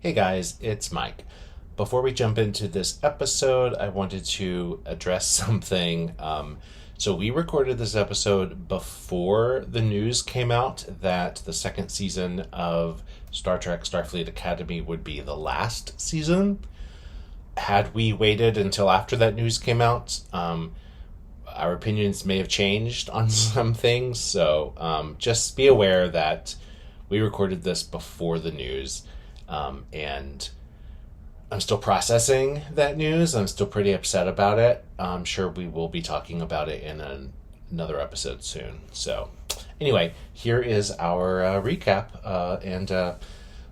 Hey guys, it's Mike. Before we jump into this episode, I wanted to address something. So, we recorded this episode before the news came out that the second season of Star Trek Starfleet Academy would be the last season. Had we waited until after that news came out, our opinions may have changed on some things. So, just be aware that we recorded this before the news. And I'm still processing that news. I'm still pretty upset about it. I'm sure we will be talking about it in another episode soon. So, anyway, here is our recap and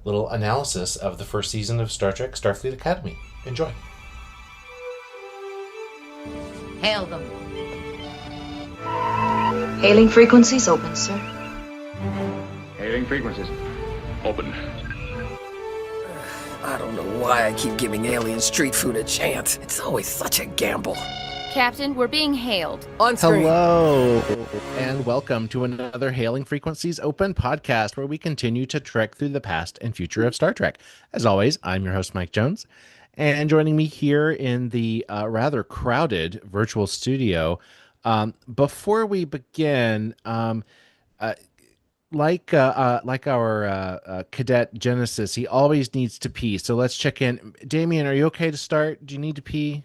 little analysis of the first season of Star Trek Starfleet Academy. Enjoy. Hail them. Hailing frequencies open, sir. Hailing frequencies. Open. I don't know why I keep giving alien street food a chance. It's always such a gamble. Captain, we're being hailed. On screen. Hello, and welcome to another Hailing Frequencies Open podcast where we continue to trek through the past and future of Star Trek. As always, I'm your host, Mike Jones, and joining me here in the rather crowded virtual studio. Before we begin, like our cadet Genesis, he always needs to pee. So let's check in. Damien, are you okay to start? Do you need to pee?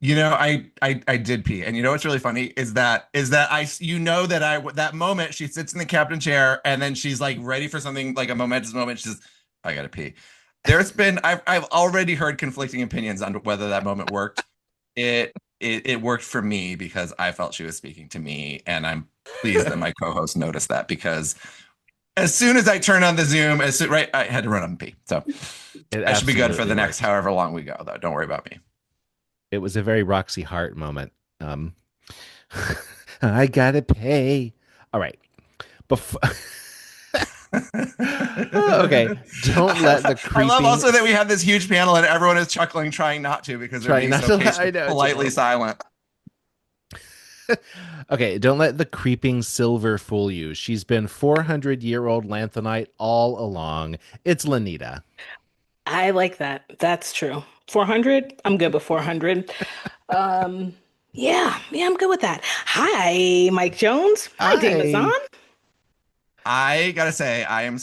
You know, I did pee, and you know what's really funny is that that moment she sits in the captain chair and then she's like ready for something like a momentous moment. She says, "I gotta pee." I've already heard conflicting opinions on whether that moment worked. It worked for me because I felt she was speaking to me, and I'm pleased that my co-host noticed that, because as soon as I turned on the Zoom, I had to run up and pee. So I should be good for the next however long we go, though. Don't worry about me. It was a very Roxy Hart moment. I gotta pay. All right. Okay. Don't let the creeping... I love also that we have this huge panel and everyone is chuckling, trying not to, because they're being so politely silent. Okay, don't let the creeping silver fool you. She's been 400-year-old Lanthanite all along. It's Lanita. I like that. That's true. 400? I'm good with 400. Yeah, I'm good with that. Hi, Mike Jones. Hi, Damazon. I gotta say, I'm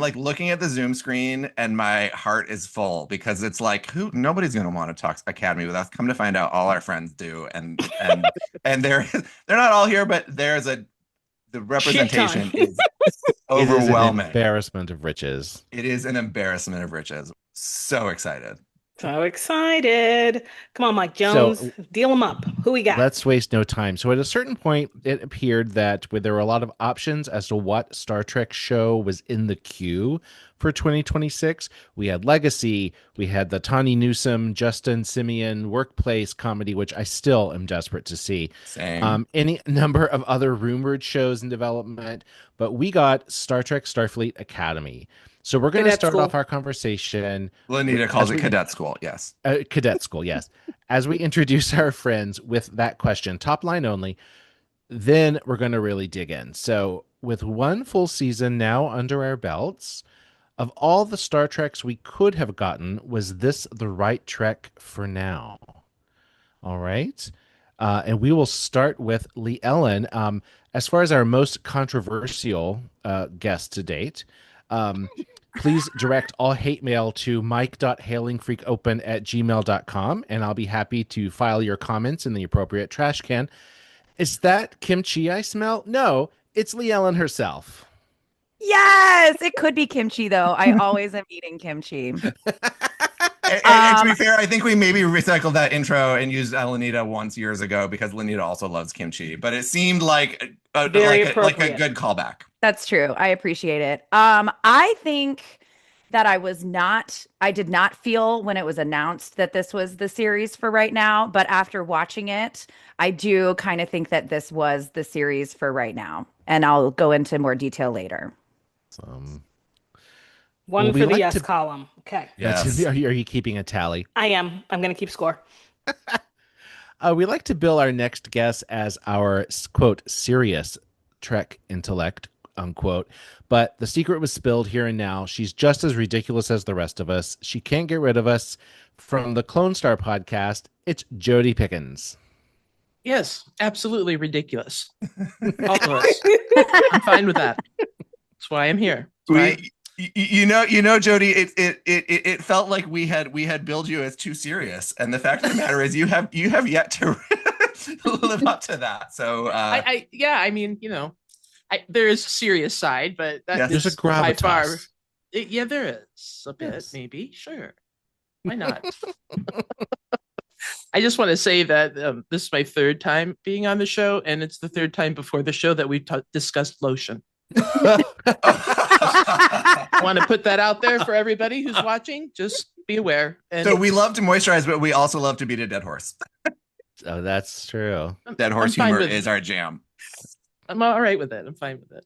like looking at the Zoom screen and my heart is full, because it's like, nobody's gonna want to talk Academy with us. Come to find out, all our friends do, and they're not all here, but the representation is overwhelming. It is an embarrassment of riches. It is an embarrassment of riches. So excited. So excited. Come on, Mike Jones. Deal them up. Who we got? Let's waste no time. So at a certain point, it appeared that there were a lot of options as to what Star Trek show was in the queue for 2026. We had Legacy. We had the Tawny Newsome, Justin Simeon workplace comedy, which I still am desperate to see. Same. Any number of other rumored shows in development. But we got Star Trek Starfleet Academy. So we're going to start off our conversation. Lanita calls it Cadet School, yes. Cadet School, yes. As we introduce our friends with that question, top line only, then we're going to really dig in. So with one full season now under our belts, of all the Star Treks we could have gotten, was this the right Trek for now? All right. And we will start with Leigh Ellen. As far as our most controversial guest to date, please direct all hate mail to mike.hailingfreakopen@gmail.com, and I'll be happy to file your comments in the appropriate trash can. Is that kimchi I smell? No, it's Leigh Ellen herself. Yes, it could be kimchi, though. I always am eating kimchi. And to be fair, I think we maybe recycled that intro and used Lanita once years ago, because Lanita also loves kimchi, but it seemed like a good callback. That's true. I appreciate it. I think that I did not feel when it was announced that this was the series for right now, but after watching it, I do kind of think that this was the series for right now, and I'll go into more detail later. One for the yes column. Okay. Yes. Are you keeping a tally? I am. I'm going to keep score. We like to bill our next guest as our, quote, serious Trek intellect, unquote. But the secret was spilled here and now. She's just as ridiculous as the rest of us. She can't get rid of us. From the Clonestar podcast, it's Jodi Pickens. Yes, absolutely ridiculous. All of us. I'm fine with that. That's why I'm here. You know, Jodi, it felt like we had billed you as too serious, and the fact of the matter is, you have yet to live up to that. So, I mean, there is a serious side, but that there's is a gravitas. by far. Yeah, there is a bit, maybe. Sure, why not? I just want to say that this is my third time being on the show, and it's the third time before the show that we've discussed lotion. Want to put that out there for everybody who's watching. Just be aware. And so we love to moisturize, but we also love to beat a dead horse. Oh, that's true. Dead horse humor is our jam. I'm all right with it. I'm fine with it.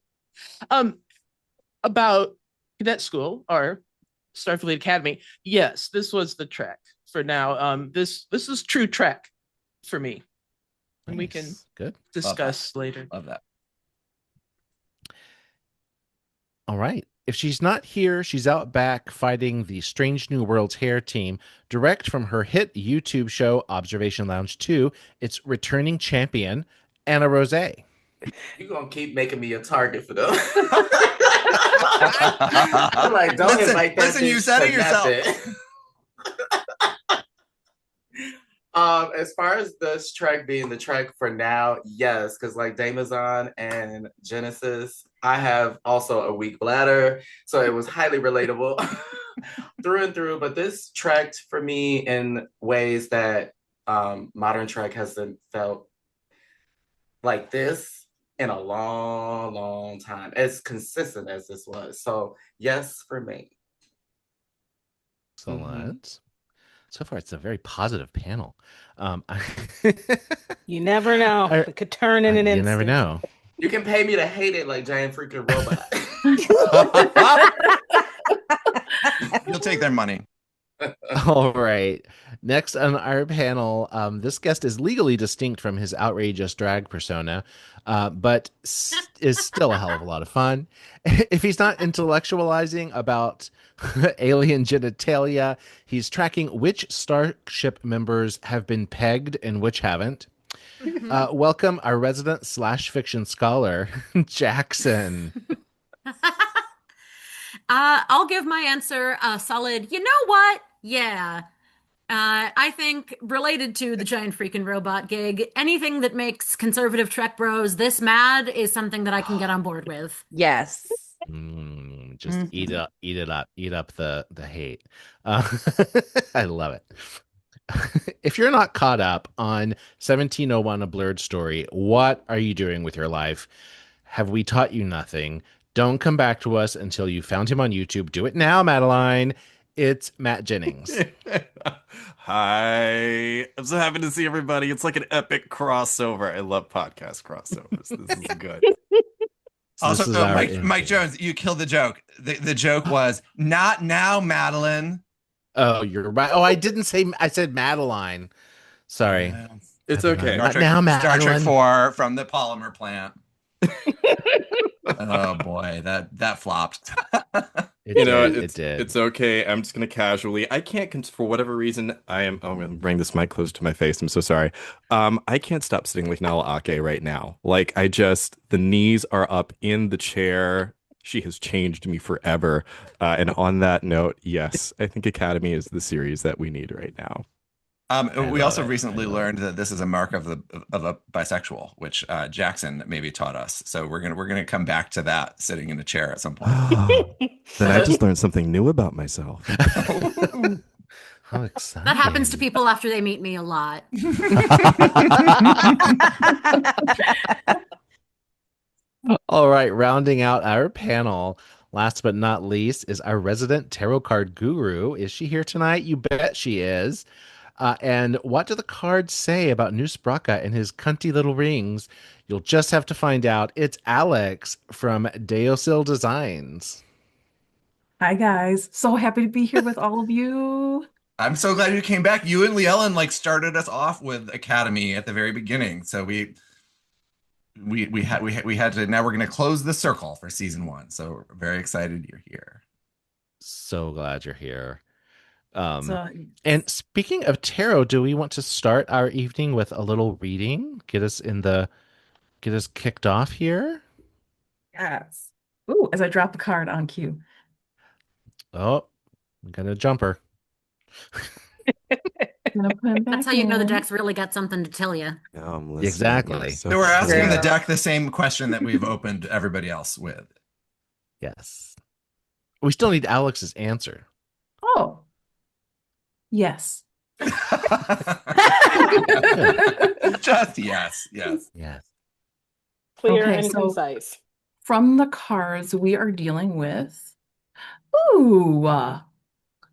About cadet school or Starfleet Academy. Yes, this was the trek for now. This is true trek for me, and we can discuss later. Love that. All right. If she's not here, she's out back fighting the Strange New Worlds hair team. Direct from her hit YouTube show, Observation Lounge 2, it's returning champion, Anna Rozay. You're going to keep making me a target for them. I'm like, don't invite that. Listen, you said it yourself. As far as this track being the track for now, yes, because like Damazon and Genesis, I have also a weak bladder, so it was highly relatable through and through. But this tracked for me in ways that modern track hasn't felt like this in a long, long time, as consistent as this was. So yes, for me. Excellent. So far, it's a very positive panel. You never know. It could turn in an instant. You never know. You can pay me to hate it like giant freaking robot. You'll take their money. All right. Next on our panel, this guest is legally distinct from his outrageous drag persona, but is still a hell of a lot of fun. If he's not intellectualizing about alien genitalia, he's tracking which starship members have been pegged and which haven't. Welcome our resident /fiction scholar, Jackson. I'll give my answer a solid, you know what? Yeah. I think related to the giant freaking robot gig, anything that makes conservative Trek bros this mad is something that I can get on board with. Yes. Just eat up the hate. I love it. If you're not caught up on 1701 A Blerd Story, what are you doing with your life? Have we taught you nothing? Don't come back to us until you found him on YouTube. Do it now, Madeline. It's Matt Jennings. Hi. I'm so happy to see everybody. It's like an epic crossover. I love podcast crossovers. This is good. Also, Mike Jones, you killed the joke. The joke was, not now, Madeline. Oh, you're right. Oh, I didn't say, I said Madeline. Sorry. It's okay. Not now, Madeline. Star Trek 4 from the polymer plant. Oh boy, that flopped. It did. It's okay. I'm just gonna casually. I can't for whatever reason. I'm gonna bring this mic close to my face. I'm so sorry. I can't stop sitting like Nala Ake right now. Like the knees are up in the chair. She has changed me forever. And on that note, yes, I think Academy is the series that we need right now. We also recently learned that this is a mark of a bisexual, which Jackson maybe taught us. So we're gonna come back to that sitting in a chair at some point. Then I just learned something new about myself. How exciting! That happens to people after they meet me a lot. All right, rounding out our panel. Last but not least is our resident tarot card guru. Is she here tonight? You bet she is. And what do the cards say about Noose Braca and his cunty little rings? You'll just have to find out. It's Alex from Deosil Designs. Hi, guys. So happy to be here with all of you. I'm so glad you came back. You and Leigh Ellen started us off with Academy at the very beginning. So we had to. Now we're going to close the circle for season 1. So very excited you're here. So glad you're here. So, And speaking of tarot, do we want to start our evening with a little reading? Get us kicked off here. yes. Ooh, as I drop a card on cue. Oh, we got a jumper. I'm gonna put him back That's how you know the in. deck's really got something to tell you. Yeah, I'm listening. Exactly. So we're asking Yeah. the deck the same question that we've opened everybody else with. Yes. We still need Alex's answer. Oh. Yes. Just yes. Yes. Clear Okay, and so concise. from the cards, we are dealing with, ooh,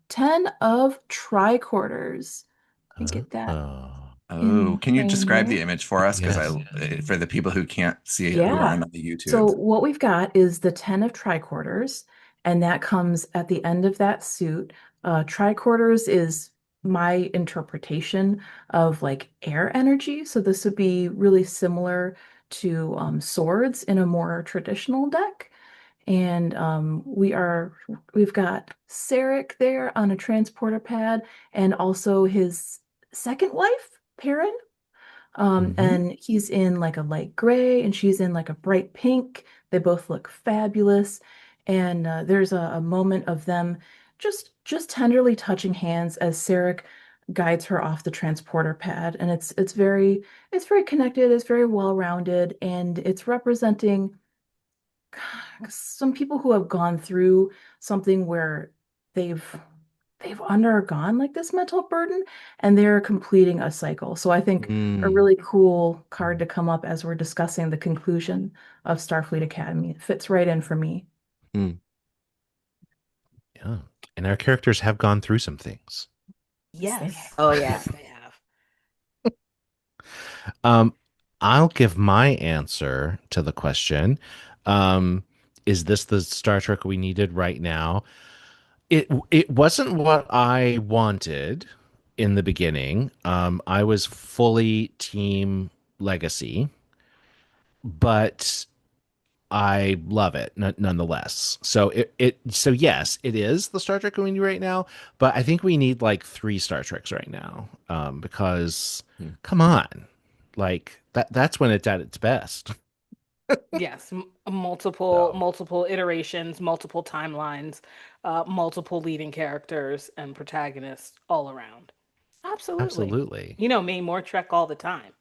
10 of tricorders. Let me get that. Oh, can you in describe there. the image for us? Because Yes. for the people who can't see it, who Yeah. aren't on the YouTube. So what we've got is the 10 of tricorders, and that comes at the end of that suit. Tricorders is my interpretation of like air energy. So this would be really similar to swords in a more traditional deck. And we've got Sarek there on a transporter pad, and also his second wife, Perrin. And he's in like a light gray, and she's in like a bright pink. They both look fabulous. And there's a moment of them just tenderly touching hands as Sarek guides her off the transporter pad. And it's very connected, it's very well-rounded, and it's representing some people who have gone through something where they've undergone like this mental burden, and they're completing a cycle. So I think a really cool card to come up as we're discussing the conclusion of Starfleet Academy. It fits right in for me. Yeah. And our characters have gone through some things. Yes. Oh yes, they have. I'll give my answer to the question. Is this the Star Trek we needed right now? It wasn't what I wanted in the beginning. I was fully team Legacy, but I love it nonetheless. So so yes, it is the Star Trek we need right now, but I think we need like 3 Star Treks right now. Because come on, like that's when it's at its best. Yes, multiple iterations, multiple timelines, multiple leading characters and protagonists all around. Absolutely. You know me, more Trek all the time.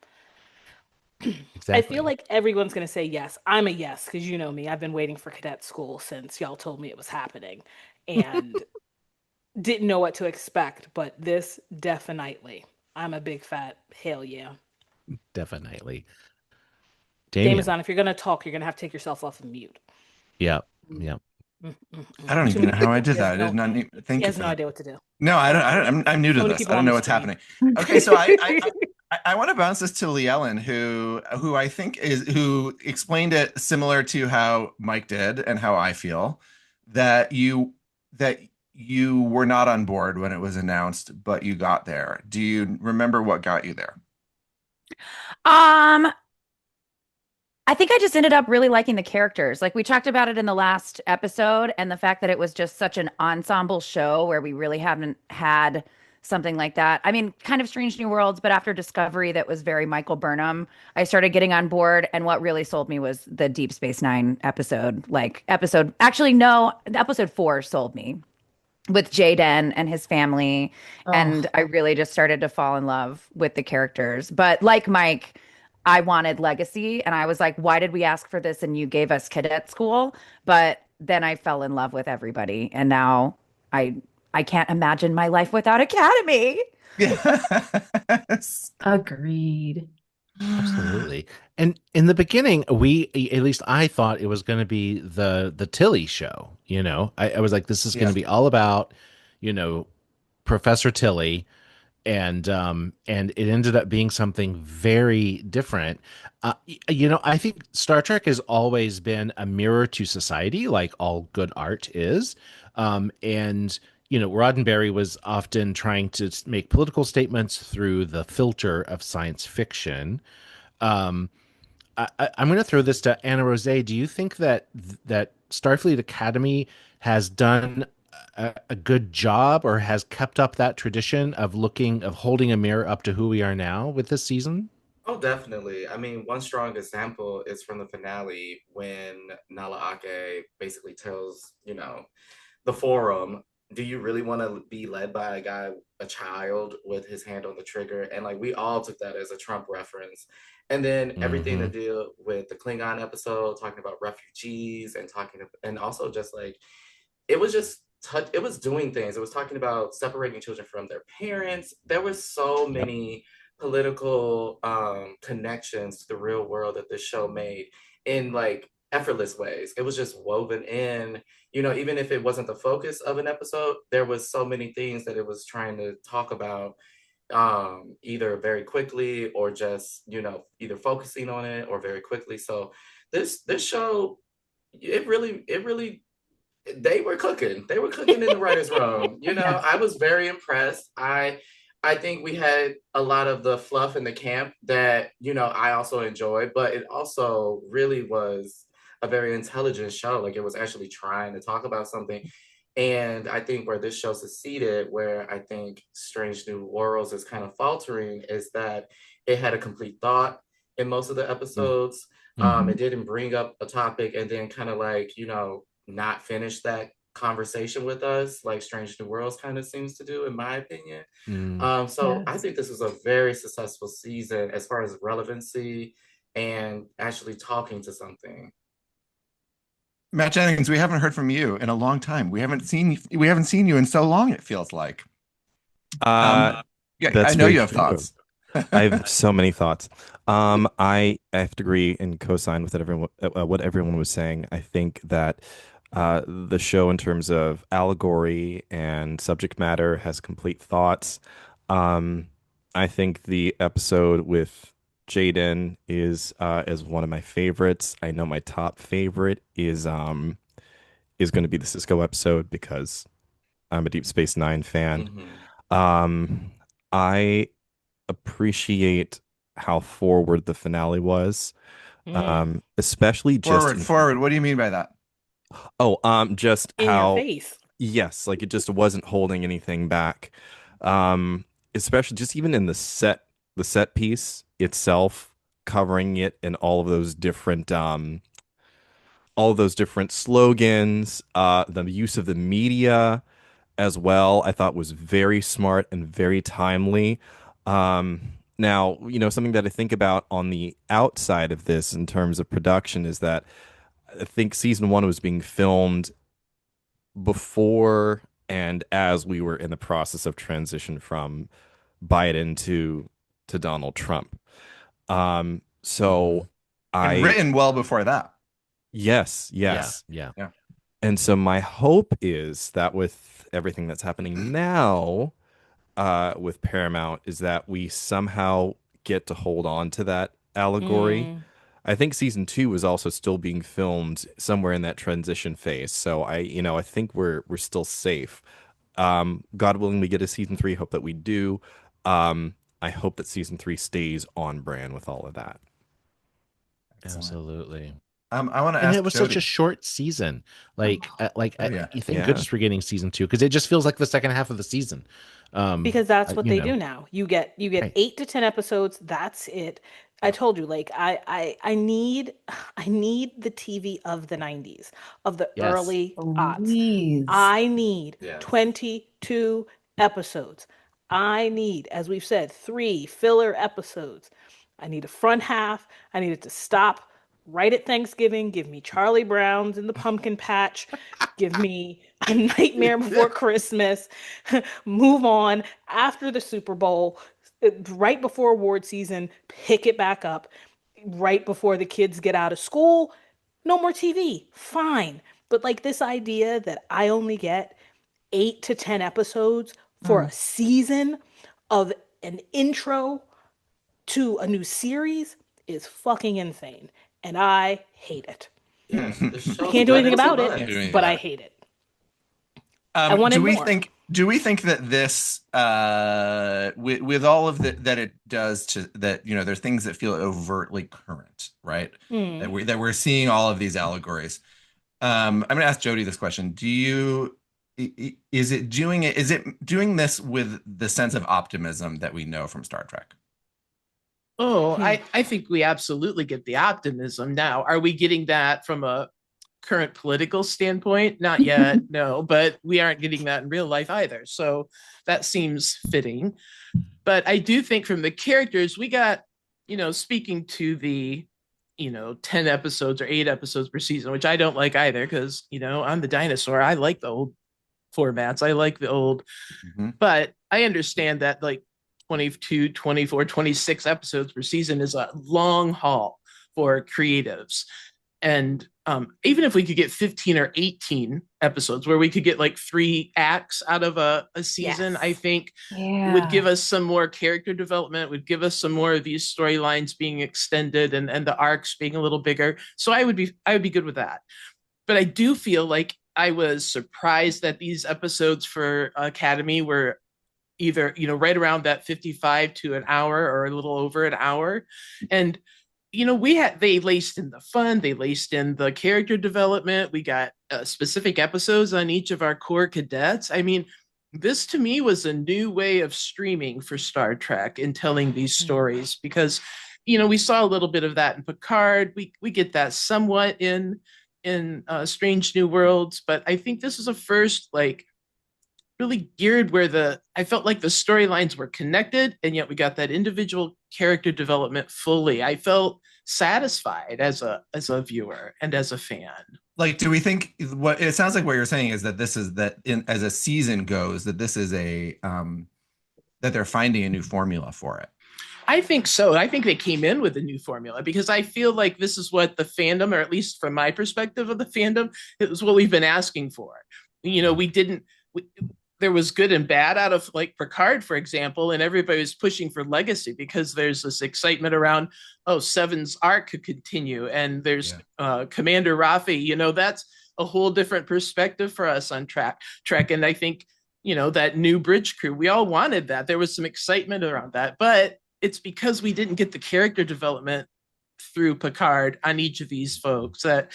Exactly. I feel like everyone's going to say yes. I'm a yes, because you know me. I've been waiting for cadet school since y'all told me it was happening and didn't know what to expect. But this definitely, I'm a big fat hell yeah. Definitely. Damazon, if you're going to talk, you're going to have to take yourself off of mute. Yep. I don't even know how I did that. I did not need, thank He you has for no that. idea what to do. No, I don't. I'm new to So many this. people I don't on know the what's screen. happening. Okay, so I want to bounce this to Leigh Ellen, who I think who explained it similar to how Mike did and how I feel, that you were not on board when it was announced, but you got there. Do you remember what got you there? I think I just ended up really liking the characters. Like we talked about it in the last episode, and the fact that it was just such an ensemble show where we really haven't had something like that. I mean, kind of Strange New Worlds, but after Discovery, that was very Michael Burnham. I started getting on board, and what really sold me was the Deep Space Nine episode. Episode 4 sold me with Jaden and his family, and I really just started to fall in love with the characters. But like Mike, I wanted Legacy, and I was like, why did we ask for this and you gave us cadet school? But then I fell in love with everybody, and now I can't imagine my life without Academy. Yes. Agreed. Absolutely. And in the beginning, at least I thought it was going to be the Tilly show. You know, I was like, this is going to be all about, Professor Tilly. And it ended up being something very different. I think Star Trek has always been a mirror to society, like all good art is. Roddenberry was often trying to make political statements through the filter of science fiction. I'm going to throw this to Anna Rozay. Do you think that Starfleet Academy has done a good job, or has kept up that tradition of holding a mirror up to who we are now with this season? Oh, definitely. I mean, one strong example is from the finale when Nala Ake basically tells, the forum, do you really want to be led by a child with his hand on the trigger? And like we all took that as a Trump reference. And then everything to deal with the Klingon episode, talking about refugees and and also just like, it was just it was doing things. It was talking about separating children from their parents. There were so many political connections to the real world that this show made in like effortless ways. It was just woven in, even if it wasn't the focus of an episode, there was so many things that it was trying to talk about, either very quickly or just, either focusing on it or very quickly. So this show, it really they were cooking. They were cooking in the writers' room. I was very impressed. I think we had a lot of the fluff in the camp that, I also enjoyed, but it also really was a very intelligent show. Like it was actually trying to talk about something. And I think where this show succeeded, where I think Strange New Worlds is kind of faltering, is that it had a complete thought in most of the episodes. It didn't bring up a topic and then kind of like, not finish that conversation with us like Strange New Worlds kind of seems to do, in my opinion. So I think this was a very successful season as far as relevancy and actually talking to something. Matt Jennings, we haven't heard from you in a long time. We haven't seen you in so long, it feels like. Yeah, I know you have thoughts. I have so many thoughts. I have to agree and co-sign with what everyone was saying. I think that the show, in terms of allegory and subject matter, has complete thoughts. I think the episode with Jaden is one of my favorites. I know my top favorite is going to be the Cisco episode because I'm a Deep Space Nine fan. I appreciate how forward the finale was, especially just forward. What do you mean by that? Oh, just in how your face. Yes, like it just wasn't holding anything back. Especially just even in the set piece itself, covering it in all of those different slogans, the use of the media as well, I thought was very smart and very timely. Now, something that I think about on the outside of this in terms of production is that I think season 1 was being filmed before and as we were in the process of transition from Biden to Donald Trump. So and written well before that. Yes. Yeah. And so my hope is that with everything that's happening now, with Paramount, is that we somehow get to hold on to that allegory. I think season 2 was also still being filmed somewhere in that transition phase. So I think we're still safe. God willing, we get a season 3. Hope that we do. I hope that season 3 stays on brand with all of that. Absolutely. I want to ask. And it was Jodi. such a short season. Thank Yeah. goodness for getting season 2, because it just feels like the second half of the season. Because that's what they do now. You get Right. 8 to 10 episodes. That's it. I told you, like I need the TV of the 90s, of the Yes. early aughts. Please. I need Yes. 22 episodes. I need, as we've said, 3 filler episodes. I need a front half. I need it to stop right at Thanksgiving. Give me Charlie Brown's in the pumpkin patch. Give me A Nightmare Before Christmas. Move on after the Super Bowl, right before award season. Pick it back up right before the kids get out of school. No more TV. Fine. But like this idea that I only get 8 to 10 episodes for a season of an intro to a new series is fucking insane. And I hate it. Yeah, I can't do anything about it, but I hate it. I wanted do we more. Do we think that this, with all of that it does to that, there's things that feel overtly current, right? That we're seeing all of these allegories. I'm going to ask Jodi this question. Is it doing this with the sense of optimism that we know from Star Trek? Oh, I think we absolutely get the optimism now. Are we getting that from a current political standpoint? Not yet, no, but we aren't getting that in real life either. So that seems fitting. But I do think from the characters, we got, speaking to the, 10 episodes or 8 episodes per season, which I don't like either because, I'm the dinosaur. I like the old formats. I like the old, but I understand that like 22, 24, 26 episodes per season is a long haul for creatives. And even if we could get 15 or 18 episodes where we could get like 3 acts out of a season, I think would give us some more character development, would give us some more of these storylines being extended and the arcs being a little bigger. So I would be good with that. But I do feel like I was surprised that these episodes for Academy were either, right around that 55 to an hour or a little over an hour. And, they laced in the fun, they laced in the character development. We got specific episodes on each of our core cadets. I mean, this to me was a new way of streaming for Star Trek and telling these stories because, we saw a little bit of that in Picard. We get that somewhat in Strange New Worlds, but I think this is a first, really geared where I felt like the storylines were connected and yet we got that individual character development fully. I felt satisfied as a viewer and as a fan. Do we think what it sounds like what you're saying is that this is as a season goes, that this is that they're finding a new formula for it? I think so. I think they came in with a new formula because I feel like this is what the fandom, or at least from my perspective of the fandom, it was what we've been asking for. There was good and bad out of like Picard, for example, and everybody was pushing for legacy because there's this excitement around, Seven's arc could continue. And there's Commander Rafi, that's a whole different perspective for us on Trek. And I think, that new bridge crew, we all wanted that. There was some excitement around that, but it's because we didn't get the character development through Picard on each of these folks that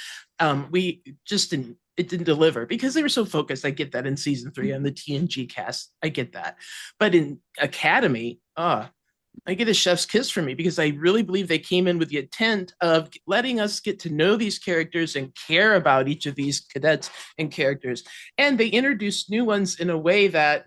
we just didn't deliver because they were so focused. I get that in season 3 on the TNG cast. I get that. But in Academy, I get a chef's kiss from me because I really believe they came in with the intent of letting us get to know these characters and care about each of these cadets and characters. And they introduced new ones in a way that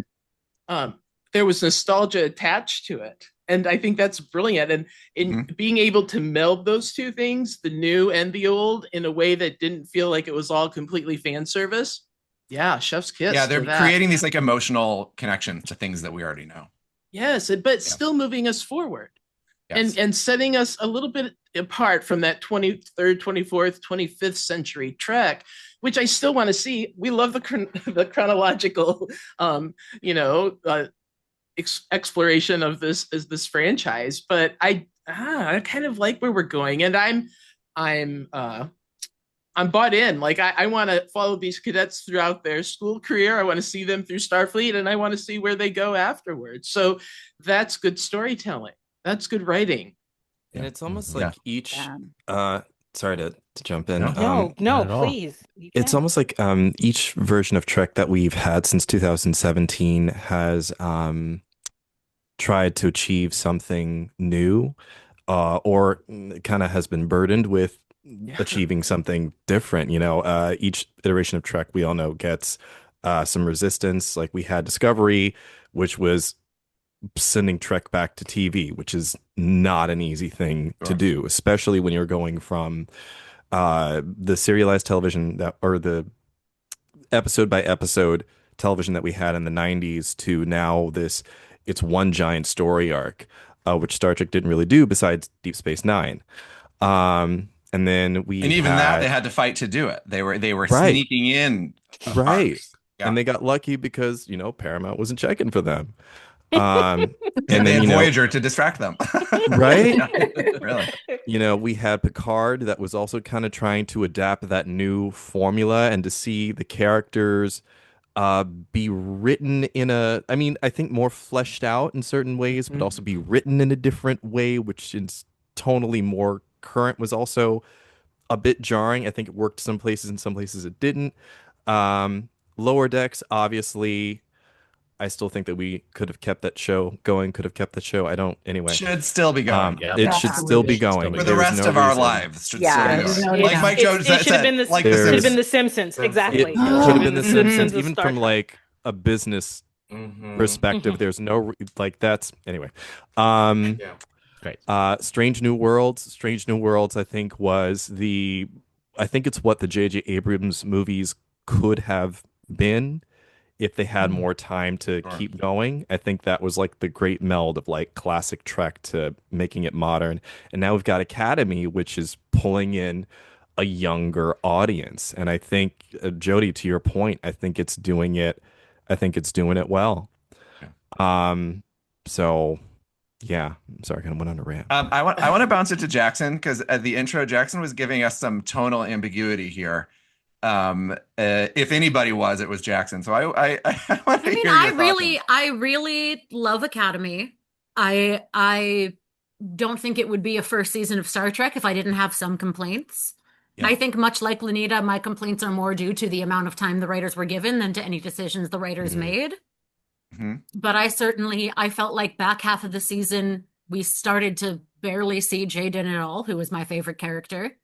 there was nostalgia attached to it. And I think that's brilliant. And in being able to meld those two things, the new and the old, in a way that didn't feel like it was all completely fan service. Yeah, chef's kiss. Yeah, they're creating these emotional connections to things that we already know. Yes, but still moving us forward. Yes. And setting us a little bit apart from that 23rd, 24th, 25th century Trek, which I still want to see. We love the chronological, exploration of this franchise, but I kind of like where we're going, and I'm bought in. I want to follow these cadets throughout their school career. I want to see them through Starfleet, and I want to see where they go afterwards. So that's good storytelling. That's good writing. And it's almost like each sorry to jump in. No, please. It's almost like each version of Trek that we've had since 2017 has tried to achieve something new, or kind of has been burdened with achieving something different. Each iteration of Trek, we all know, gets some resistance. Like we had Discovery, which was sending Trek back to TV, which is not an easy thing to do, especially when you're going from the serialized television or the episode by episode television that we had in the 90s to now it's one giant story arc, which Star Trek didn't really do besides Deep Space Nine. And then that they had to fight to do it. They were sneaking in arcs. And they got lucky because Paramount wasn't checking for them. And then Voyager to distract them. Right? Really. We had Picard that was also kind of trying to adapt that new formula and to see the characters be written in I mean, I think more fleshed out in certain ways, but also be written in a different way, which is tonally more current, was also a bit jarring. I think it worked some places and some places it didn't. Lower Decks, obviously, I still think that we could have kept that show going, could have kept the show. I don't, anyway. Should still be going. It should still be going. For the rest of our lives. Should still be going. Like Mike Jones said. It should have been the Simpsons. Exactly. It should have been the Simpsons, even from like a business perspective. There's no, like, that's, anyway. Great. Strange New Worlds, I think I think it's what the J.J. Abrams movies could have been if they had more time to keep going. I think that was like the great meld of like classic Trek to making it modern. And now we've got Academy, which is pulling in a younger audience. And I think, Jodi, to your point, I think it's doing it well. So yeah, I'm sorry, I kind of went on a rant. I want to bounce it to Jackson, because at the intro, Jackson was giving us some tonal ambiguity here. If anybody was, it was Jackson. So I want to hear your thoughts. I really love Academy. I don't think it would be a first season of Star Trek if I didn't have some complaints. Yeah. I think, much like Lanita, my complaints are more due to the amount of time the writers were given than to any decisions the writers made. But I felt like back half of the season, we started to barely see Jaden at all, who was my favorite character.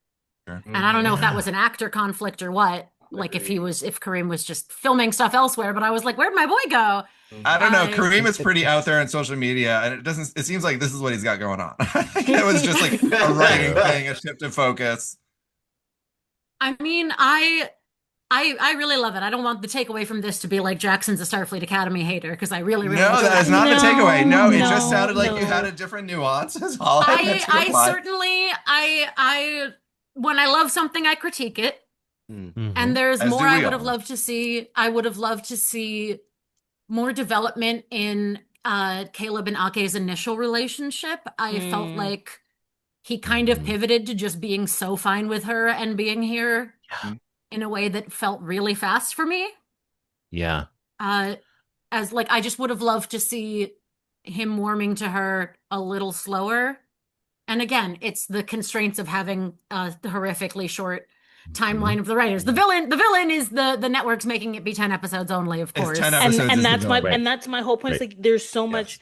And I don't know if that was an actor conflict or what, like if Kareem was just filming stuff elsewhere, but I was like, where'd my boy go? I don't know. Kareem is pretty out there on social media, and it seems like this is what he's got going on. It was just like a writing thing, a shift of focus. I mean, I really love it. I don't want the takeaway from this to be like Jackson's a Starfleet Academy hater, because I really no, that is not the takeaway. No, it just sounded like you had a different nuance. Is all I certainly when I love something, I critique it. And there's more I would have loved to see. I would have loved to see more development in Caleb and Ake's initial relationship. I felt like he kind of pivoted to just being so fine with her and being here in a way that felt really fast for me. Yeah. As like, I just would have loved to see him warming to her a little slower. And again, it's the constraints of having a horrifically short timeline of the writers. The villain is the network's making it be 10 episodes only, of course. And that's my whole point. It's like there's so much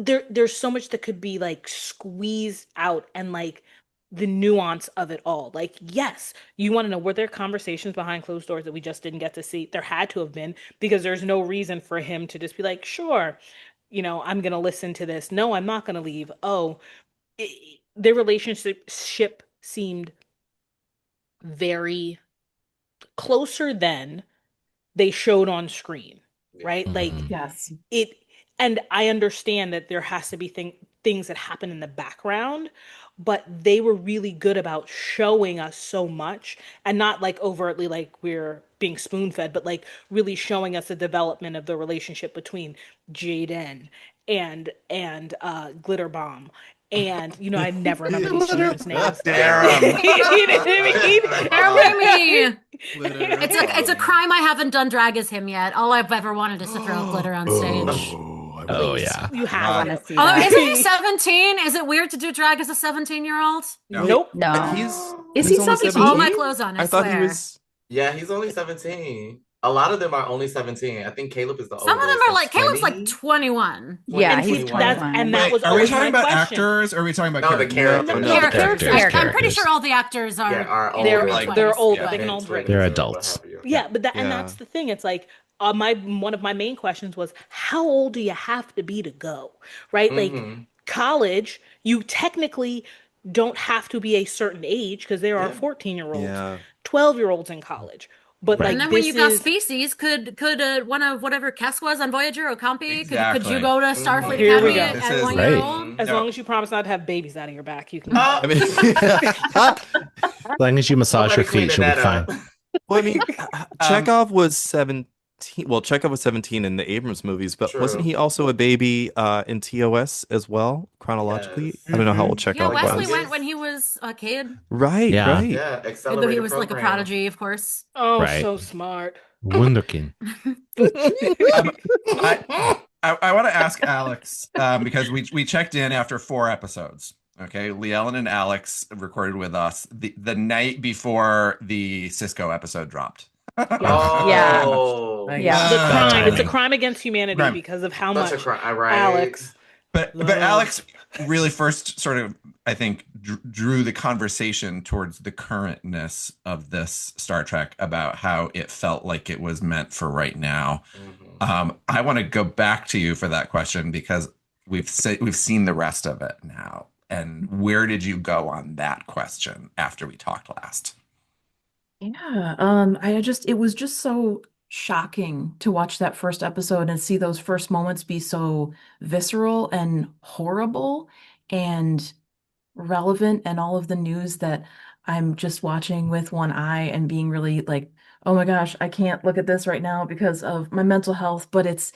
there's so much that could be like squeezed out, and like the nuance of it all. Like, yes, you want to know, were there conversations behind closed doors that we just didn't get to see? There had to have been, because there's no reason for him to just be like, sure, I'm gonna listen to this. No, I'm not gonna leave. Their relationship seemed very closer than they showed on screen, right? Like, yes, and I understand that there has to be things that happen in the background, but they were really good about showing us so much, and not like overtly like we're being spoon-fed, but like really showing us the development of the relationship between Jaden and Glitter Bomb. And I never remember these children's names. It's a crime I haven't done drag as him yet. All I've ever wanted is to throw glitter on stage. Oh yeah, you have. Isn't he 17? Is it weird to do drag as a 17-year-old? Nope. No. Is he 17? All my clothes on. I thought swear. he was. Yeah, he's only 17. A lot of them are only 17. I think Caleb is the oldest. Some of them are like, Caleb's like 21. Yeah, he's 21. And that was are we always talking my about question. actors, or are we talking about the characters? Characters. I'm pretty sure all the actors are. They're old. Yeah, They can all drink. they're adults. Yeah, but and that's the thing. It's like one of my main questions was, how old do you have to be to go? Right? Like college, you technically don't have to be a certain age, because there are 14-year-olds, 12-year-olds in college. But like, and then when you got Species, could one of whatever Kess was on Voyager or Compi, could you go to Starfleet Academy at 1 year old? As long as you promise not to have babies out of your back, you can. As long as you massage her feet, she'll be fine. Well, I mean, Chekhov was 17. Well, Chekhov was 17 in the Abrams movies, but wasn't he also a baby in TOS as well, chronologically? Yes. I don't know how old Chekhov was. Yeah, Wesley went when he was a kid. Right, yeah. right. Yeah, Though he was like a prodigy, of course. Oh, right. so smart. Wunderkind. I want to ask Alex because we checked in after 4 episodes. Okay, Leigh Ellen and Alex recorded with us the night before the Cisco episode dropped. Oh, Yeah. The crime. It's a timing. crime against humanity Right. because of how Such a much crime, right? Alex. But Alex really first sort of, I think, drew the conversation towards the currentness of this Star Trek about how it felt like it was meant for right now. I want to go back to you for that question because we've seen the rest of it now. And where did you go on that question after we talked last? Yeah, it was just so shocking to watch that first episode and see those first moments be so visceral and horrible and relevant, and all of the news that I'm just watching with one eye and being really like, oh my gosh, I can't look at this right now because of my mental health, but it's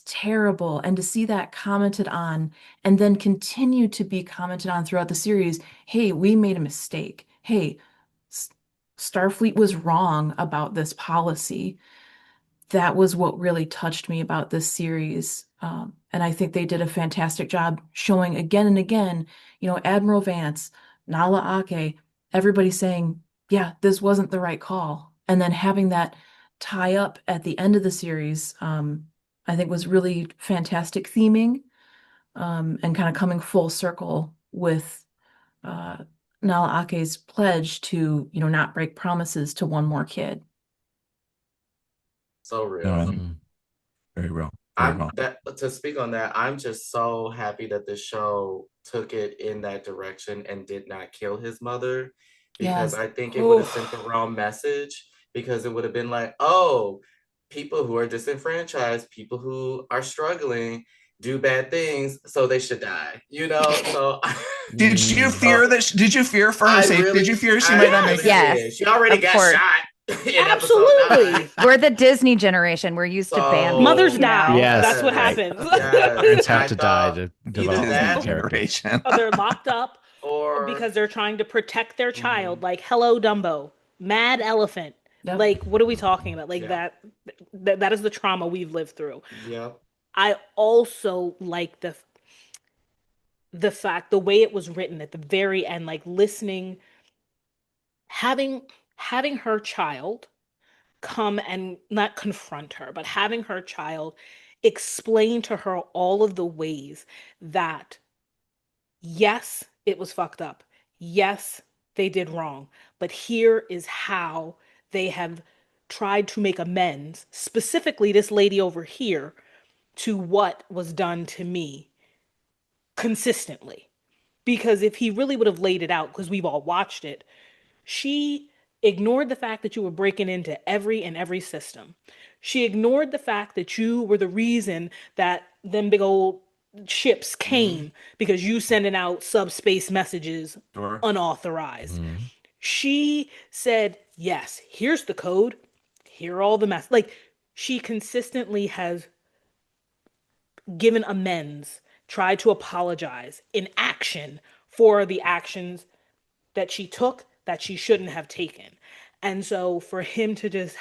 terrible. And to see that commented on and then continue to be commented on throughout the series, hey, we made a mistake. Hey, Starfleet was wrong about this policy. That was what really touched me about this series. And I think they did a fantastic job showing again and again, Admiral Vance, Nala Ake, everybody saying, yeah, this wasn't the right call. And then having that tie up at the end of the series, I think was really fantastic theming, and kind of coming full circle with Nala Ake's pledge to, not break promises to one more kid. So real. Very real. To speak on that, I'm just so happy that the show took it in that direction and did not kill his mother, because Yes. I think it would have sent the wrong message, because it would have been like, oh, people who are disenfranchised, people who are struggling do bad things, so they should die, so Did you fear that? Did you fear for her safety? Did you fear she might not make it? Yes. She already Of got course. shot. Absolutely. We're the Disney generation. We're used to band Mothers die. Yes. That's what happens. Parents have to die to develop either new that- characters. They're locked up or because they're trying to protect their child. Like, hello, Dumbo, mad elephant. Yep. Like, what are we talking about? Like that is the trauma we've lived through. Yep. I also like the fact, the way it was written at the very end, like listening, having her child come and not confront her, but having her child explain to her all of the ways that, yes, it was fucked up. Yes, they did wrong. But here is how they have tried to make amends, specifically this lady over here, to what was done to me consistently. Because if he really would have laid it out, because we've all watched it, she ignored the fact that you were breaking into every system. She ignored the fact that you were the reason that them big old ships came, because you sending out subspace messages unauthorized. She said, yes, here's the code. Here are all the mess. Like, she consistently has given amends, tried to apologize in action for the actions that she took that she shouldn't have taken. And so for him to just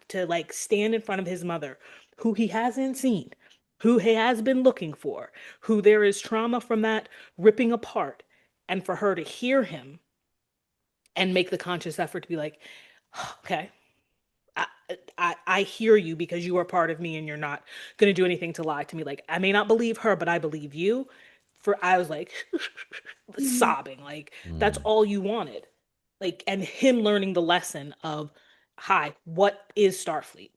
to like stand in front of his mother, who he hasn't seen, who he has been looking for, who there is trauma from that ripping apart, and for her to hear him and make the conscious effort to be like, okay, I hear you, because you are part of me and you're not going to do anything to lie to me. Like, I may not believe her, but I believe you. I was like sobbing, like that's all you wanted. Like, and him learning the lesson of, hi, what is Starfleet?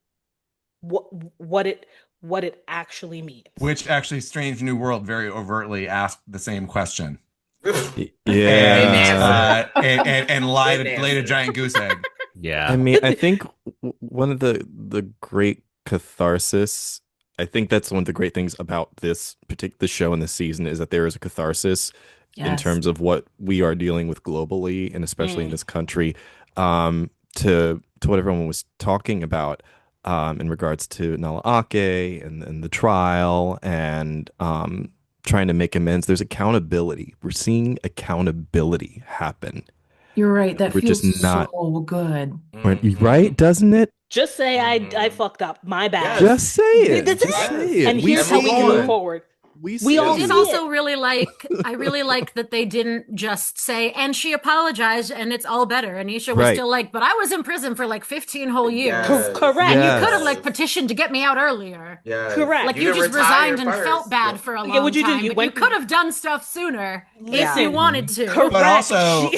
What it actually means. Which actually, Strange New World very overtly asked the same question. Yeah. And laid a giant goose egg. Yeah. I mean, I think one of the great catharsis, I think that's one of the great things about this particular show and this season, is that there is a catharsis in Yes. terms of what we are dealing with globally, and especially in this country, to what everyone was talking about in regards to Nala Ake and the trial and trying to make amends. There's accountability. We're seeing accountability happen. You're right. That We're feels just not so good. right, doesn't it? Just say I fucked up. My bad. Just say it. That's Just it. say it. And here's how we can move forward. We I all did see also it. really like. I really like that they didn't just say, "And she apologized, and it's all better." Anisha was Right. still like, "But I was in prison for like 15 whole years." Correct. And you Yes. could have like petitioned to get me out earlier. Correct. Like You you can just retire resigned and first. felt bad for a long Yeah, what'd you do? time. You but went- you could have done stuff sooner if Listen. you wanted to. Correct. But also,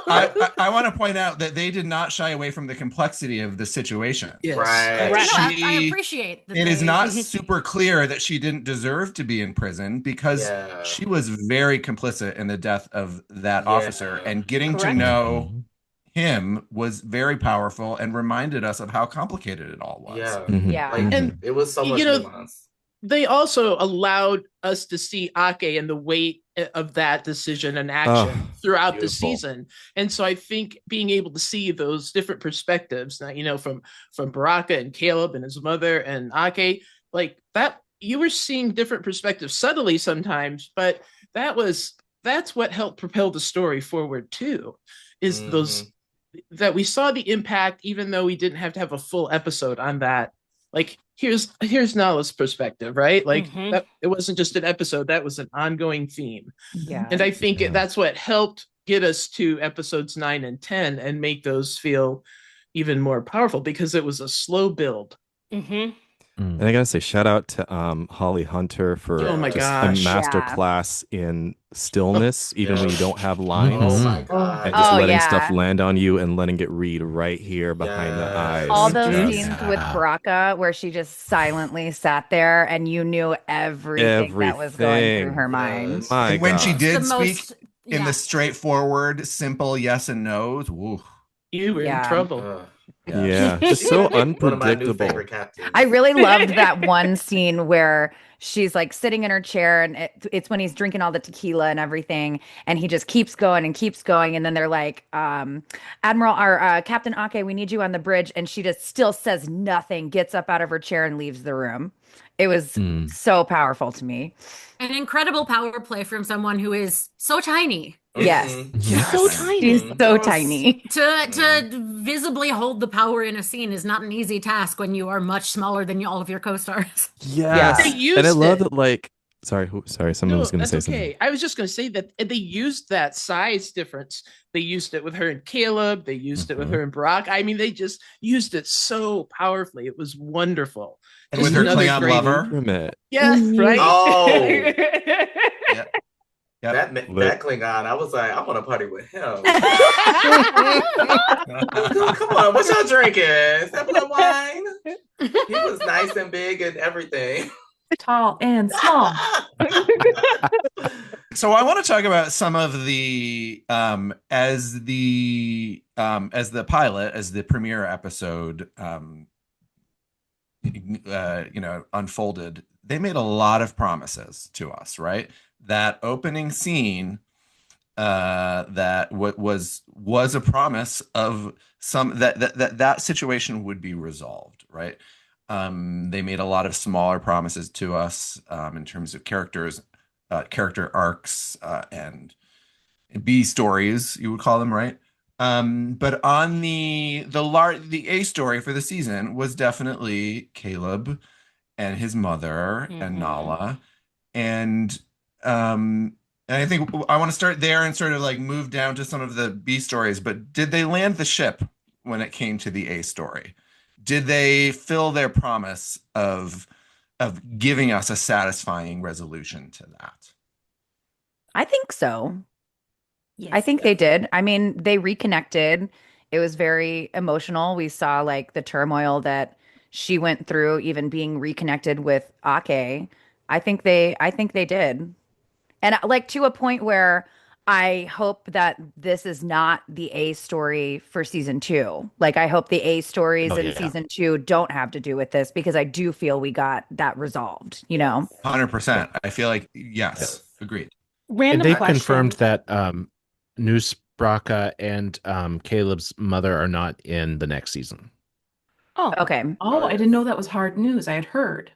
I want to point out that they did not shy away from the complexity of the situation. Yes. Right. No, She- I appreciate that It is they- not super clear that she didn't deserve to be in prison because she was very complicit in the death of that officer, and getting to Correct. know him was very powerful and reminded us of how complicated it all was. Yeah. Like, And, it was so much you know, nuance. They also allowed us to see Ake and the weight of that decision and action throughout the beautiful. season. And so I think being able to see those different perspectives, now, you know, from Baraka and Caleb and his mother and Ake, like that, you were seeing different perspectives subtly sometimes, but that's what helped propel the story forward too, is those that we saw the impact, even though we didn't have to have a full episode on that. Like here's Nala's perspective, right? Like that, it wasn't just an episode, that was an ongoing theme. Yeah. And I think that's what helped get us to episodes 9 and 10 and make those feel even more powerful, because it was a slow build. And I gotta say, shout out to Holly Hunter for Oh my just gosh. a master Yeah. class in stillness, even when you don't have lines, Oh my God. and just Oh, letting yeah. stuff land on you and letting it read right here behind the eyes. All those Just- scenes with Baraka where she just silently sat there and you knew everything that was going through her mind. My And when she God. did The speak most- in yeah. the straightforward, simple yes and no's, woo. You were in trouble. Yeah, just so One of my new unpredictable. favorite captains. I really loved that one scene where she's like sitting in her chair, and it's when he's drinking all the tequila and everything, and he just keeps going and keeps going, and then they're like, Admiral or Captain Ake, we need you on the bridge, and she just still says nothing, gets up out of her chair and leaves the room. It was so powerful to me. An incredible power play from someone who is so tiny. Yes. She's so tiny. She's so tiny. To visibly hold the power in a scene is not an easy task when you are much smaller than all of your co-stars. Yes. They used And I love it. that, like, sorry, someone was going to say That's something. okay. I was just going to say that they used that size difference. They used it with her and Caleb. They used it with her and Brock. I mean, they just used it so powerfully. It was wonderful. And Just with her another Klingon great- lover. Yeah, right. Oh. Yep. That Klingon, I was like, I want to party with him. Come on, what y'all drinking? Is that blood wine? He was nice and big and everything. Tall and small. So I want to talk about some of the as the pilot, as the premiere episode unfolded. They made a lot of promises to us, right? That opening scene that was a promise of some that situation would be resolved, right? They made a lot of smaller promises to us in terms of characters, character arcs, and B stories, you would call them, right? But on the A story for the season was definitely Caleb and his mother and Nala, and I think I want to start there and sort of like move down to some of the B stories. But did they land the ship when it came to the A story? Did they fill their promise of giving us a satisfying resolution to that? I think so. I think they did. I mean, they reconnected. It was very emotional. We saw like the turmoil that she went through, even being reconnected with Ake. I think they did. And like to a point where I hope that this is not the A story for season 2. Like I hope the A stories in season 2 don't have to do with this, because I do feel we got that resolved, 100%. I feel like, yes. Agreed. Random and they question. confirmed that Noose Braca and Caleb's mother are not in the next season. Oh, okay. Oh, I didn't know that was hard news. I had heard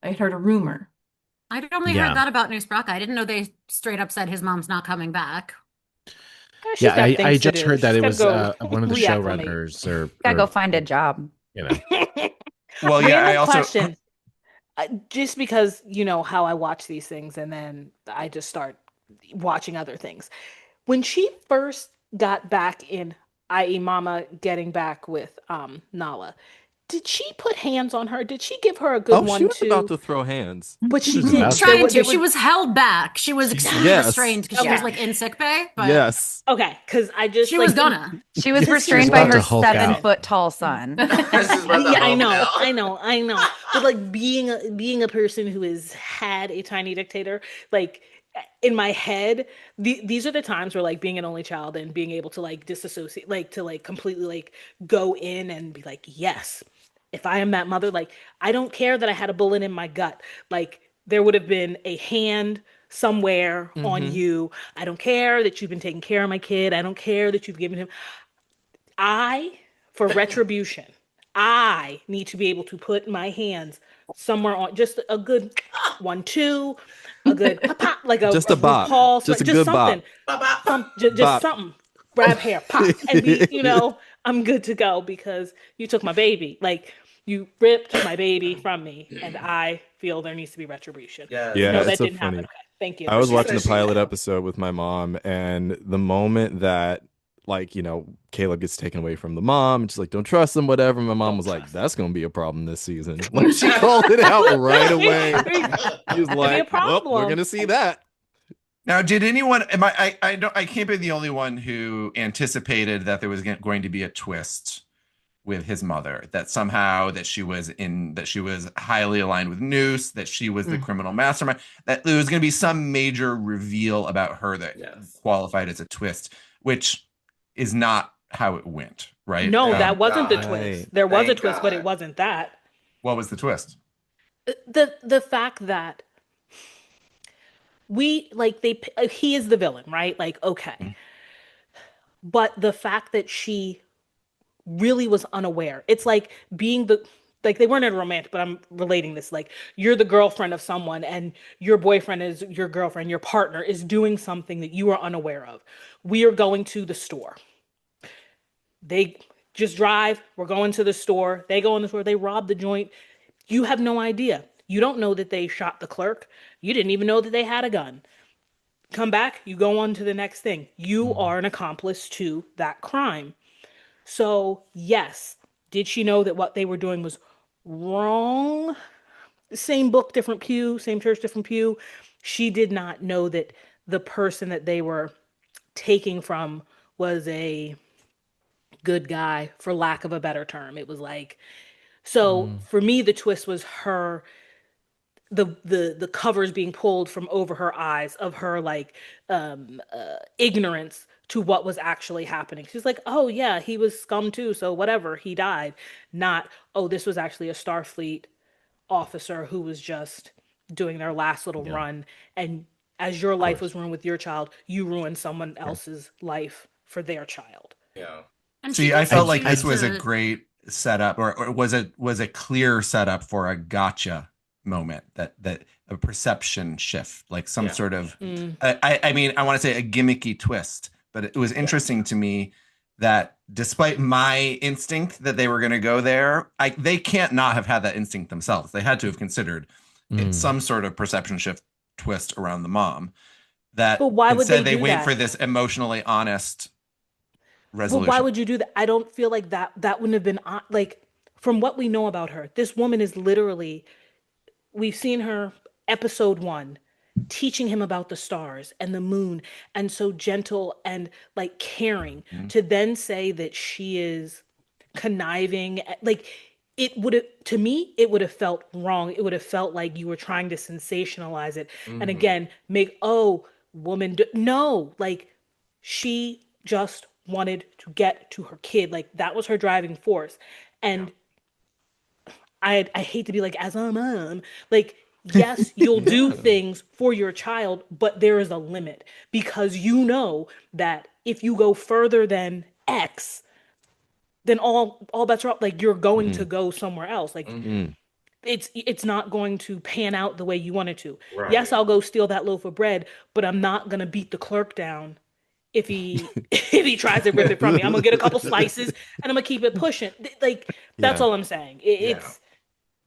a rumor. I'd only Yeah. heard that about Noose Braca. I didn't know they straight up said his mom's not coming back. She's Yeah, got things I to just do. heard that She's it gotta was go one of the reacclimate. showrunners or Gotta go find a job. you know. Well, yeah, I Random also question. Just because you know how I watch these things and then I just start watching other things. When she first got back in, i.e., Mama getting back with Nala, did she put hands on her? Did she give her a good Oh, she one was about too? to throw hands. But she was did. about There Trying to. there She was held back. She was extremely Yes. restrained because she was Okay. like in sick bay. But Yes. Okay, because I just she like was gonna. She was This restrained is by about her to Hulk out. 7-foot tall son. Yeah, I know. But like being a person who has had a tiny dictator, like in my head, these are the times where like being an only child and being able to like disassociate, like to like completely like go in and be like, yes, if I am that mother, like I don't care that I had a bullet in my gut, like there would have been a hand somewhere on you. I don't care that you've been taking care of my kid. I don't care that you've given him. For retribution, I need to be able to put my hands somewhere on just a good 1, 2, a good pop, like Just a bop. RuPaul, Just a just good something, just Bop. something. Grab hair, pop, and be, I'm good to go because you took my baby. Like you ripped my baby from me, and I feel there needs to be retribution. Yeah, No, it's that so didn't funny. happen. Okay, thank you. I was watching the pilot episode with my mom, and the moment that, like, Caleb gets taken away from the mom, and she's like, "Don't trust him," whatever. My mom was like, "That's gonna be a problem this season." Like, she called it out right away. She was like, "Well, we're gonna see that." Now, did anyone? I can't be the only one who anticipated that there was going to be a twist with his mother. That somehow that she was highly aligned with Noose. That she was the criminal mastermind. That there was going to be some major reveal about her that qualified as a twist, which is not how it went. Right? No, that wasn't the twist. Right. There was a Thank twist, but God. it wasn't that. What was the twist? The fact that he is the villain, right? Like, okay. But the fact that she really was unaware. It's like being like they weren't in a romantic, but I'm relating this. Like you're the girlfriend of someone and your boyfriend is your girlfriend, your partner is doing something that you are unaware of. We are going to the store. They just drive, we're going to the store. They go in the store, they rob the joint. You have no idea. You don't know that they shot the clerk. You didn't even know that they had a gun. Come back, you go on to the next thing. You are an accomplice to that crime. So, yes, did she know that what they were doing was wrong? Same book, different pew, same church, different pew. She did not know that the person that they were taking from was a good guy, for lack of a better term. It was like, so for me, the twist was her, the covers being pulled from over her eyes of her like ignorance to what was actually happening. She's like, oh yeah, he was scum too, so whatever, he died. Not, oh, this was actually a Starfleet officer who was just doing their last little run. And as your life was ruined with your child, you ruined someone else's life for their child. Yeah. See, I felt like this was a great setup, or was a clear setup for a gotcha moment, that a perception shift, like some sort of I mean, I want to say a gimmicky twist, but it was interesting to me that despite my instinct that they were going to go there, they can't not have had that instinct themselves. They had to have considered some sort of perception shift twist around the mom. That But why would instead they do wait that? for this emotionally honest resolution. But why would you do that? I don't feel like that wouldn't have been like, from what we know about her, this woman is literally, we've seen her episode 1 teaching him about the stars and the moon, and so gentle and like caring, to then say that she is conniving, like it would have, to me, it would have felt wrong. It would have felt like you were trying to sensationalize it. And again, make, oh, woman, no, like she just wanted to get to her kid. Like that was her driving force. And I hate to be like, as a mom, like, yes, you'll do things for your child, but there is a limit, because you know that if you go further than X, then all bets are up. Like you're going to go somewhere else. Like it's not going to pan out the way you want it to. Right. Yes, I'll go steal that loaf of bread, but I'm not gonna beat the clerk down if he if he tries to rip it from me. I'm gonna get a couple slices and I'm gonna keep it pushing. Like that's all I'm saying. It's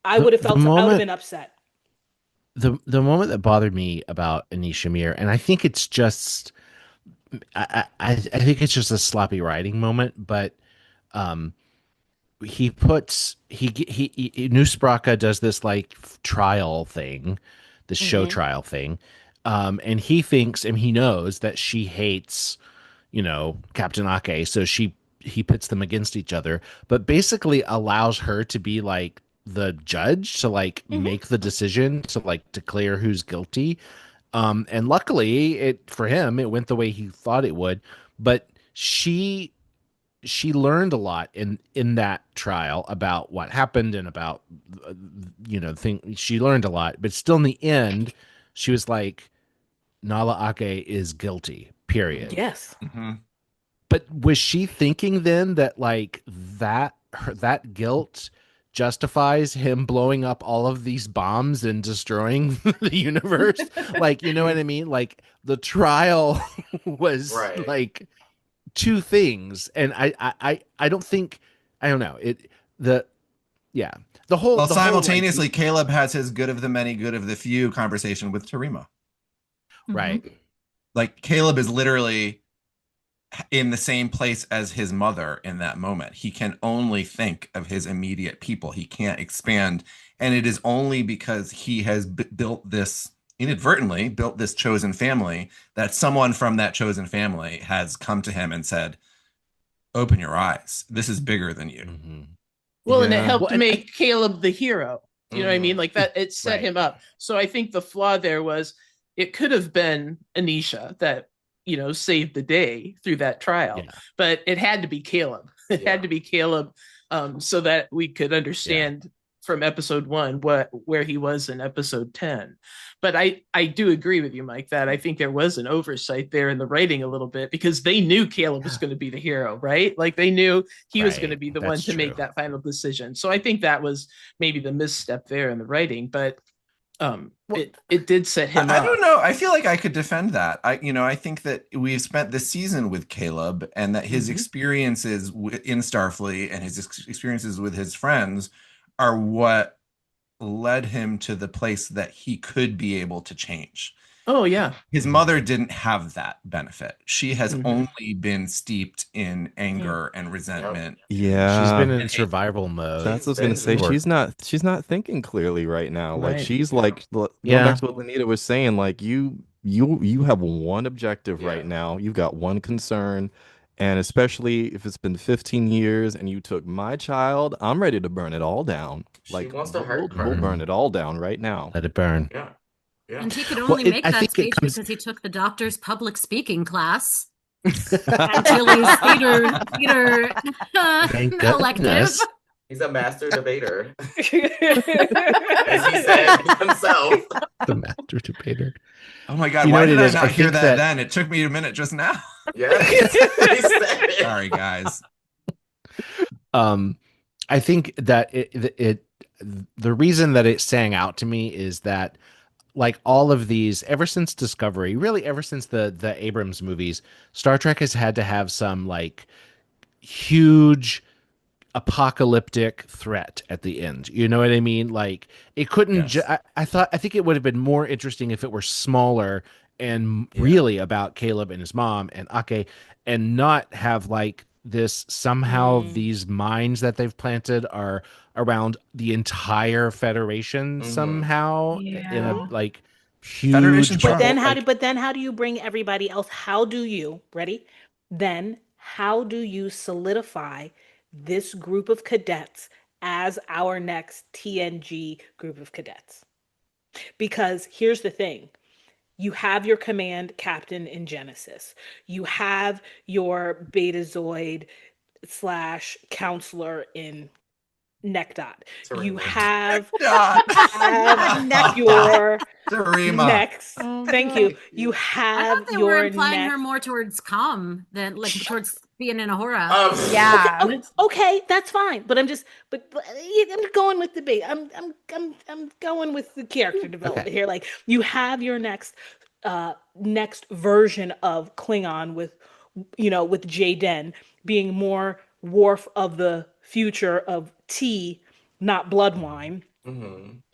I would have felt I would have been upset. The moment that bothered me about Anisha Mir, and I think it's just I think it's just a sloppy writing moment, but he puts he Nuspraka does this like trial thing, this show trial thing, and he thinks and he knows that she hates, Captain Ake, so he pits them against each other, but basically allows her to be like the judge to like make the decision to like declare who's guilty. And luckily for him it went the way he thought it would, but she learned a lot in that trial about what happened and about she learned a lot, but still in the end she was like, Nala Ake is guilty, period. Yes. But was she thinking then that like that guilt justifies him blowing up all of these bombs and destroying the universe? Like, you know what I mean? Like the trial was like two things, and I don't think, I don't know it the whole simultaneously like, Caleb has his good of the many, good of the few conversation with Tarima. Right. Like Caleb is literally in the same place as his mother in that moment. He can only think of his immediate people. He can't expand. And it is only because he has inadvertently built this chosen family that someone from that chosen family has come to him and said, open your eyes. This is bigger than you. Well, and it helped make Caleb the hero. You know what I mean? Like that, it set him up. So I think the flaw there was it could have been Anisha that, saved the day through that trial, but it had to be Caleb. It had to be Caleb, so that we could understand from episode 1 where he was in episode 10. But I do agree with you, Mike, that I think there was an oversight there in the writing a little bit, because they knew Caleb was going to be the hero, right? Like they knew he was going to be the one to make that final decision. So I think that was maybe the misstep there in the writing, but it did set him up. I don't know. I feel like I could defend that. I think that we've spent this season with Caleb, and that his experiences in Starfleet and his experiences with his friends are what led him to the place that he could be able to change. Oh, yeah. His mother didn't have that benefit. She has only been steeped in anger and resentment. Yeah. She's been in survival mode. That's what I was going to say. She's not thinking clearly right now. Like Right. she's like, going back to what Lenita was saying, like you have one objective right now. You've got one concern. And especially if it's been 15 years and you took my child, I'm ready to burn it all down. She wants to hurt her. We'll burn it all down right now. Let it burn. Yeah. And he could only make that speech because he took the doctor's public speaking class. Until he's Peter elective. He's a master debater. As he said himself. The master debater. Oh my God, why did I not hear that then? It took me a minute just now. Yeah. Sorry, guys. I think that the reason that it sang out to me is that, like, all of these, ever since Discovery, really ever since the Abrams movies, Star Trek has had to have some like huge apocalyptic threat at the end. You know what I mean? Like it couldn't. I think it would have been more interesting if it were smaller and really about Caleb and his mom and Ake, and not have like this somehow these mines that they've planted are around the entire Federation somehow in a like huge. But then how do you bring everybody else? How do you how do you solidify this group of cadets as our next TNG group of cadets? Because here's the thing. You have your command captain in Genesis. You have your Betazoid / counselor in Nekdot. You have your next. Thank you. You have they were implying her more towards calm than like towards being in a horror. Yeah. Okay, that's fine. But I'm going with the bait. I'm going with the character development here. Like you have your next version of Klingon with Jaden being more Worf of the future of tea, not blood wine.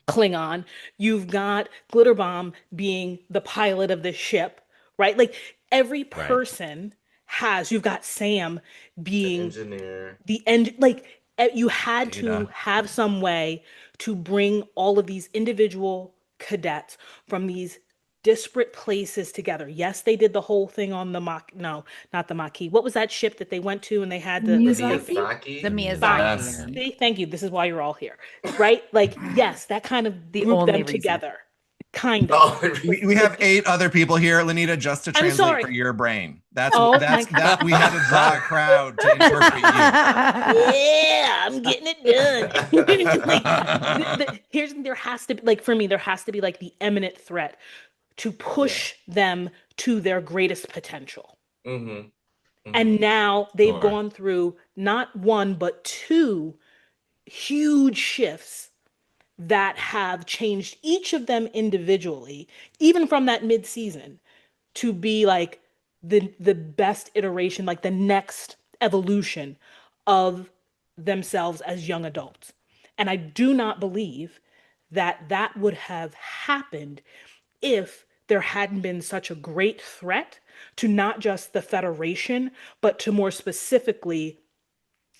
Klingon. You've got Glitterbomb being the pilot of the ship, right? Like every person has. You've got Sam being engineer. the end. Like you had to have some way to bring all of these individual cadets from these disparate places together. Yes, they did the whole thing on the no, not the Maquis. What was that ship that they went to and they had the Miyazaki? The Miyazaki. See, thank you. This is why you're all here, right? Like, yes, that kind of The grouped only them reason. together. Kind of. We have 8 other people here, Lanita, just to I'm translate sorry. for your brain. That's Oh, that's my that we had to draw a crowd to interpret you. Yeah, I'm getting it done. Like, there has to be, like, for me, there has to be like the imminent threat to push them to their greatest potential. And now they've gone through not one, but 2 huge shifts that have changed each of them individually, even from that mid-season, to be like the best iteration, like the next evolution of themselves as young adults. And I do not believe that that would have happened if there hadn't been such a great threat to not just the Federation, but to more specifically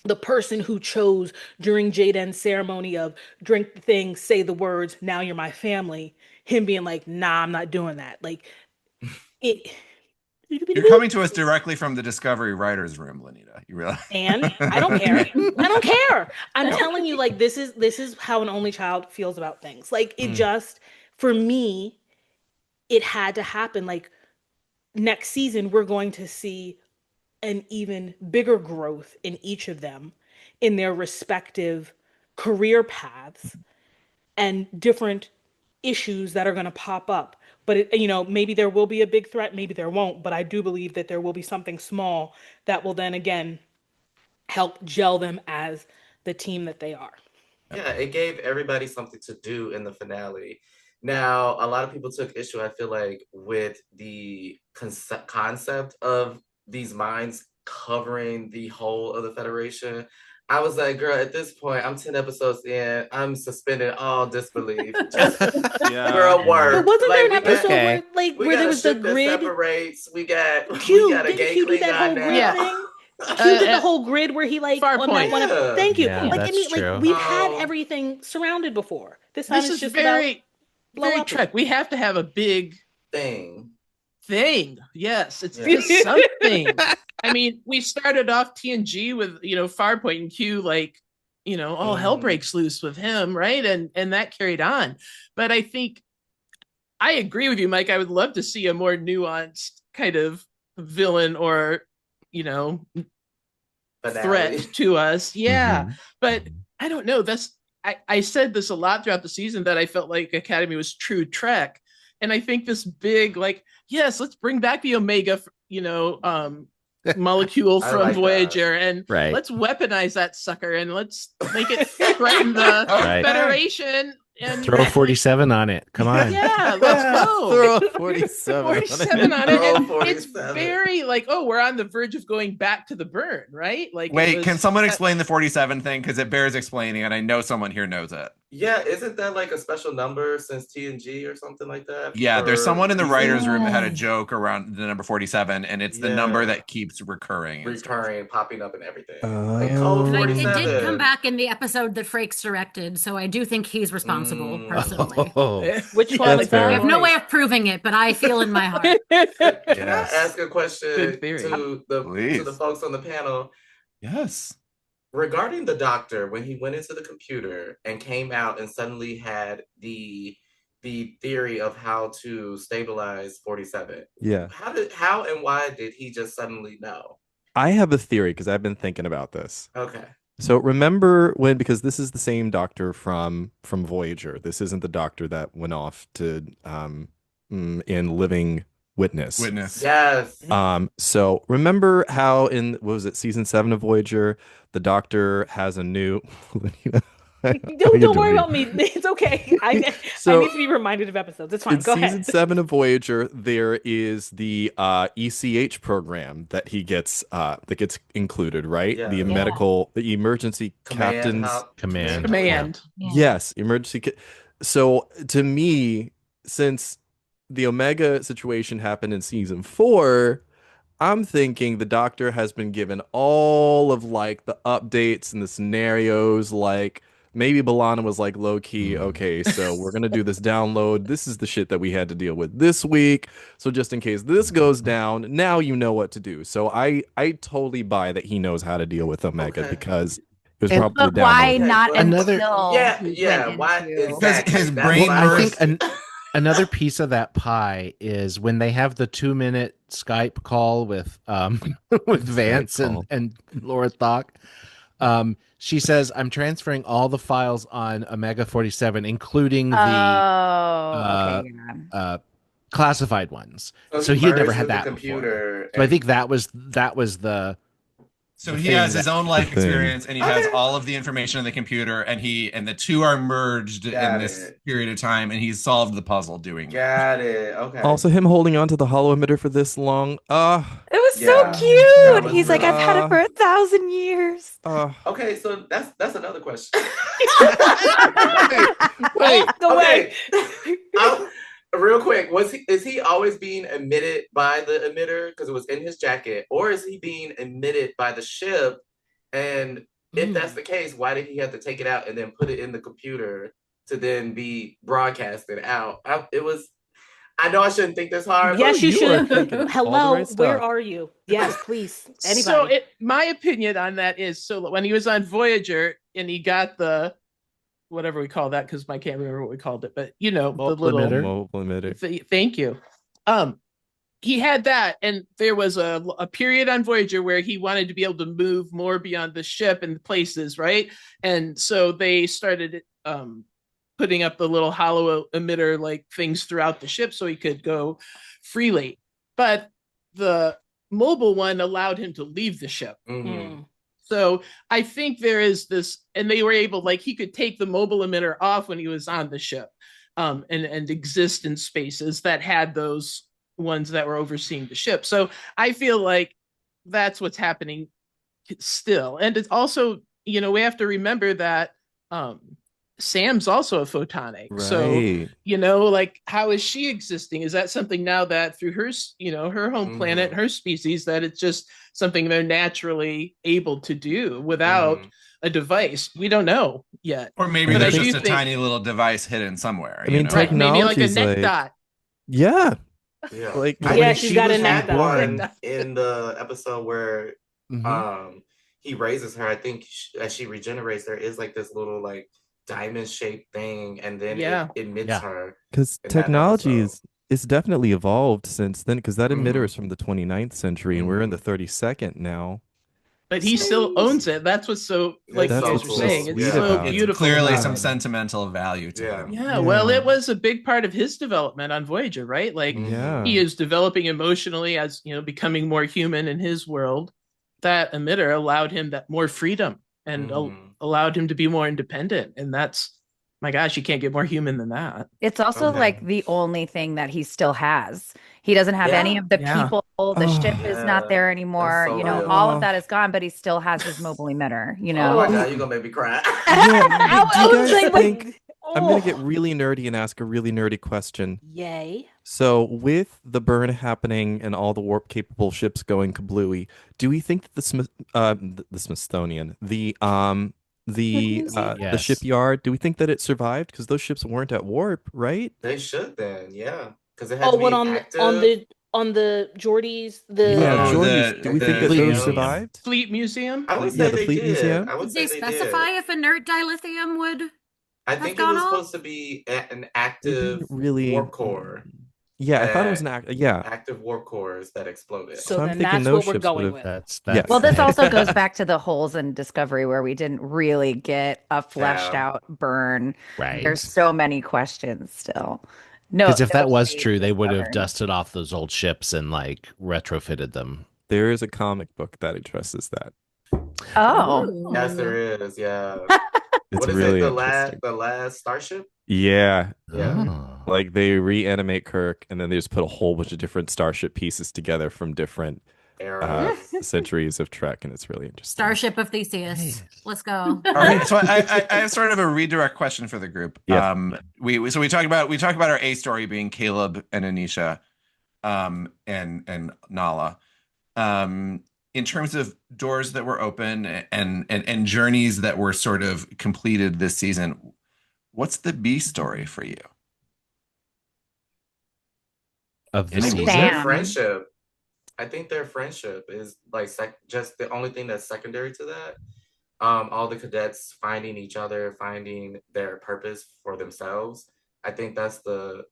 the person who chose during Jaden's ceremony of drink the thing, say the words, now you're my family, him being like, nah, I'm not doing that. Like, it. You're coming to us directly from the Discovery writers' room, Lanita. You realize? And I don't care. I don't care. I'm telling you, like, this is how an only child feels about things. Like, it just, for me, it had to happen. Like, next season, we're going to see an even bigger growth in each of them in their respective career paths and different issues that are going to pop up. But maybe there will be a big threat, maybe there won't, but I do believe that there will be something small that will then again help gel them as the team that they are. Yeah, it gave everybody something to do in the finale. Now, a lot of people took issue, I feel like, with the concept of these minds covering the whole of the Federation. I was like, girl, at this point, I'm 10 episodes in. I'm suspending all disbelief. Just, girl, work. But wasn't there an we episode got- where there was the ship that grid? separates. We got a Didn't gay Q do that Klingon whole now. grid thing? Q did the whole grid where he like Far on point. that one. Yeah. Thank you. Yeah, Like I that's mean, true. like we've had everything surrounded before. This time This it's is just very, about blow very up. Trek. We have to have a big thing. Yes, it's Yeah. just something. I mean, we started off TNG with Farpoint and Q, like all hell breaks loose with him, right? And that carried on. But I think I agree with you, Mike. I would love to see a more nuanced kind of villain or threat to us. Yeah. But I don't know. I said this a lot throughout the season that I felt like Academy was true Trek. And I think this big, like, yes, let's bring back the Omega, molecule I from like Voyager, that. and Right. let's weaponize that sucker and let's make it threaten the Right. Federation. And Throw a 47 on it. Come on. yeah, let's go. Throw a 47. 47 on it. Throw a And 47. it's very like, oh, we're on the verge of going back to the burn, right? Like, Wait, can someone explain the 47 thing? Because it bears explaining, and I know someone here knows it. Yeah, isn't that like a special number since TNG or something like that? Yeah, there's Or- someone in the writers' room that had a joke around the number 47, and it's the number that keeps recurring. recurring, popping up and everything. Oh. Like code Like, it 47. did come back in the episode that Frakes directed, so I do think he's responsible personally. Which one That's was fair. I that? have no way of proving it, but I feel in my heart. Can I ask a question Good theory. to the folks on the panel? Yes. Regarding the doctor, when he went into the computer and came out and suddenly had the theory of how to stabilize 47. Yeah. How and why did he just suddenly know? I have a theory because I've been thinking about this. Okay. So remember when, because this is the same doctor from Voyager. This isn't the doctor that went off to in Living Witness. Yes. So remember how in, what was it, season 7 of Voyager, the doctor has a new Don't worry about me. It's okay. I need So- to be reminded of episodes. It's fine. In Go season ahead. 7 of Voyager, there is the ECH program that he gets that gets included, right? Yeah. The Yeah. medical, the emergency captain's Command. Yes, emergency. So to me, since the Omega situation happened in season 4, I'm thinking the Doctor has been given all of like the updates and the scenarios. Like maybe B'Elanna was like low key, okay, so we're gonna do this download. This is the shit that we had to deal with this week. So just in case this goes down, now you know what to do. So I totally buy that he knows how to deal with Omega because it was And- probably But why downloaded. not Another- until Yeah, he yeah. went Why? into- Exactly. his That's brain what I I was- think another piece of that pie is when they have the 2-minute Skype call with with Vance and Laura Thok. She says, "I'm transferring all the files on Omega 47, including the okay, yeah. classified ones." So he he had never merged had with the that computer before. So I think that was the. So the he thing has his that- own life the thing. experience, and he has all of the information on the computer, and the two are merged in this period of time, and he's solved the puzzle doing it. Got it. Okay. Also, him holding on to the hollow emitter for this long. It was Yeah, so that cute. was He's like, really- I've had it for 1,000 years. Okay, so that's another question. Wait, go away. Real quick, is he always being emitted by the emitter because it was in his jacket, or is he being emitted by the ship? And if that's the case, why did he have to take it out and then put it in the computer to then be broadcasted out? I know I shouldn't think this hard. Yes, but you you should. are thinking all the Hello, right stuff. where are you? Yes, please. Anybody. So my opinion on that is, so when he was on Voyager and he got the whatever we call that, because I can't remember what we called it, but the little Mobile emitter. Thank you. He had that, and there was a period on Voyager where he wanted to be able to move more beyond the ship and places, right? And so they started putting up the little hollow emitter like things throughout the ship so he could go freely. But the mobile one allowed him to leave the ship. So I think there is this, and they were able, like, he could take the mobile emitter off when he was on the ship, and exist in spaces that had those ones that were overseeing the ship. So I feel like that's what's happening still. And it's also, we have to remember that Sam's also a photonic. Right. So, like, how is she existing? Is that something now that through her, her home planet, her species, that it's just something they're naturally able to do without a device? We don't know yet. Or maybe But I there's do just a think- tiny little device hidden somewhere. I mean, Right, maybe like a technology's neck like- dot. Yeah. Yeah. Like Yeah, she's got a neck dot. born in the episode where Mhm. he raises her. I think as she regenerates, there is like this little like diamond shaped thing, and then Yeah. it emits Yeah. her. Because in that technology episode. is definitely evolved since then. Because that emitter Mhm. is from the 29th century, and we're in the 32nd now. But he still owns it. That's what's so, like That's you guys so were cool. saying. It's Yeah. so It's beautiful. Clearly about some it. sentimental value to Yeah. him. Yeah, well, it was a big part of his development on Voyager, right? Like, Yeah. he is developing emotionally as, becoming more human in his world. That emitter allowed him that more freedom and allowed him to be more independent. And that's, my gosh, you can't get more human than that. It's also Okay. like the only thing that he still has. He doesn't have any Yeah. of the Yeah. people. The ship is not Yeah. there anymore. That's so real. All of that is gone, but he still has his mobile emitter, Oh my god, you're gonna make me cry. Yeah. Do you was guys like, think? I'm gonna Oh. get really nerdy and ask a really nerdy question. Yay. So, with the burn happening and all the warp-capable ships going kablooey, do we think that the Smithsonian, the Yes. shipyard, do we think that it survived? Because those ships weren't at warp, right? They should then, yeah, because it had Oh, to be what active. on the Geordies, the Yeah, Oh, Jordy's. Do we think that the- those yeah. survived? Fleet Museum? I would Yeah, say the they Fleet did. Museum? I would Did they say specify did. if inert dilithium would? I think it gone was off? supposed to be an They active didn't really. warp core. Yeah, I thought it was an act. Yeah. Active warp cores that exploded. So So I'm then thinking that's those what we're ships going would've- with. That's Yes. Well, this also goes back to the holes in Discovery where we didn't really get a fleshed Yeah. out burn. Right. There's so many questions still. No, Because if that no was shade true, they would have discovered. dusted off those old ships and like retrofitted them. There is a comic book that addresses that. Oh, Yes, there is. Yeah. It's What is really it? interesting. The last Starship? Yeah. Yeah. Oh. Like they reanimate Kirk and then they just put a whole bunch of different starship pieces together from different Eras. centuries of Trek, and it's really interesting. Starship of Theseus. Let's go. All right, so I have sort of a redirect question for the group. Yeah. We talked about our A story being Caleb and Anisha, and Nala. In terms of doors that were open and journeys that were sort of completed this season, what's the B story for you? Of the I think season? their friendship. I think their friendship is like just the only thing that's secondary to that. All the cadets finding each other, finding their purpose for themselves. I think that's the